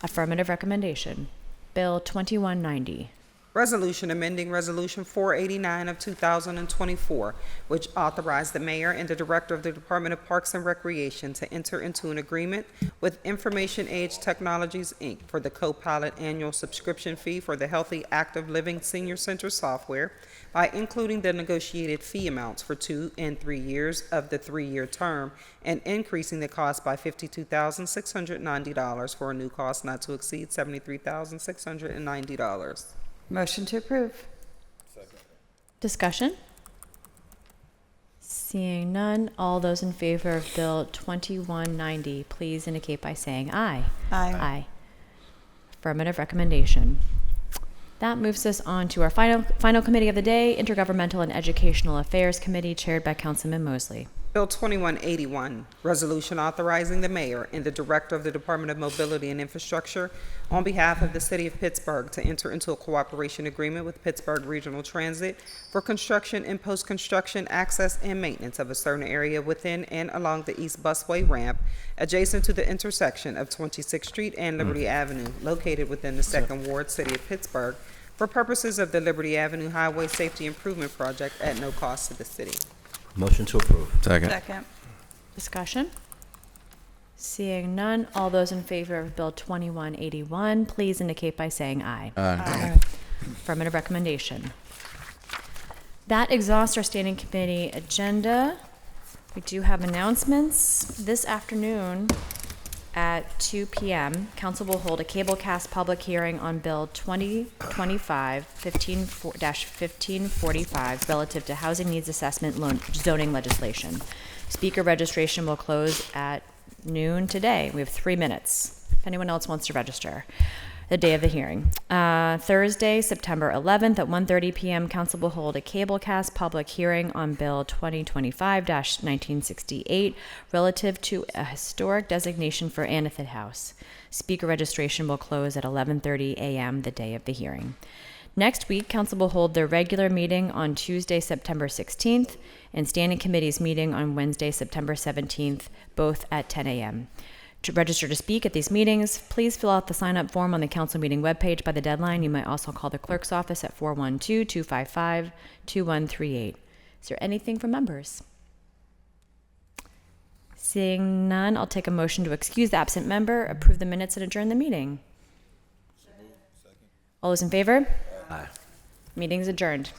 Affirmative recommendation, Bill 2190. Resolution amending Resolution 489 of 2024, which authorized the mayor and the director of the Department of Parks and Recreation to enter into an agreement with Information Age Technologies, Inc. for the co-pilot annual subscription fee for the Healthy Active Living Senior Center software by including the negotiated fee amounts for 2 and 3 years of the 3-year term and increasing the cost by $52,690 for a new cost not to exceed $73,690. Motion to approve? Discussion? Seeing none, all those in favor of Bill 2190, please indicate by saying aye. Aye. Affirmative recommendation. That moves us on to our final committee of the day, Intergovernmental and Educational Affairs Committee, chaired by Councilman Mosley. Bill 2181, resolution authorizing the mayor and the director of the Department of Mobility and Infrastructure on behalf of the city of Pittsburgh to enter into a cooperation agreement with Pittsburgh Regional Transit for construction and post-construction access and maintenance of a certain area within and along the East Busway ramp adjacent to the intersection of 26th Street and Liberty Avenue, located within the 2nd Ward, city of Pittsburgh, for purposes of the Liberty Avenue Highway Safety Improvement Project at no cost to the city. Motion to approve. Second. Second. Discussion? Seeing none, all those in favor of Bill 2181, please indicate by saying aye. Aye. Affirmative recommendation. That exhausts our standing committee agenda. We do have announcements. This afternoon at 2 p.m., Council will hold a cablecast public hearing on Bill 2025-1545 relative to housing needs assessment loan zoning legislation. Speaker registration will close at noon today. We have 3 minutes. If anyone else wants to register. The day of the hearing. Thursday, September 11th at 1:30 p.m., Council will hold a cablecast public hearing on Bill 2025-1968 relative to a historic designation for Anethid House. Speaker registration will close at 11:30 a.m. the day of the hearing. Next week, Council will hold their regular meeting on Tuesday, September 16th, and Standing Committee's meeting on Wednesday, September 17th, both at 10 a.m. To register to speak at these meetings, please fill out the sign-up form on the council meeting webpage by the deadline. You might also call the clerk's office at 412-255-2138. Is there anything from members? Seeing none, I'll take a motion to excuse the absent member, approve the minutes, and adjourn the meeting. All those in favor? Aye. Meeting's adjourned.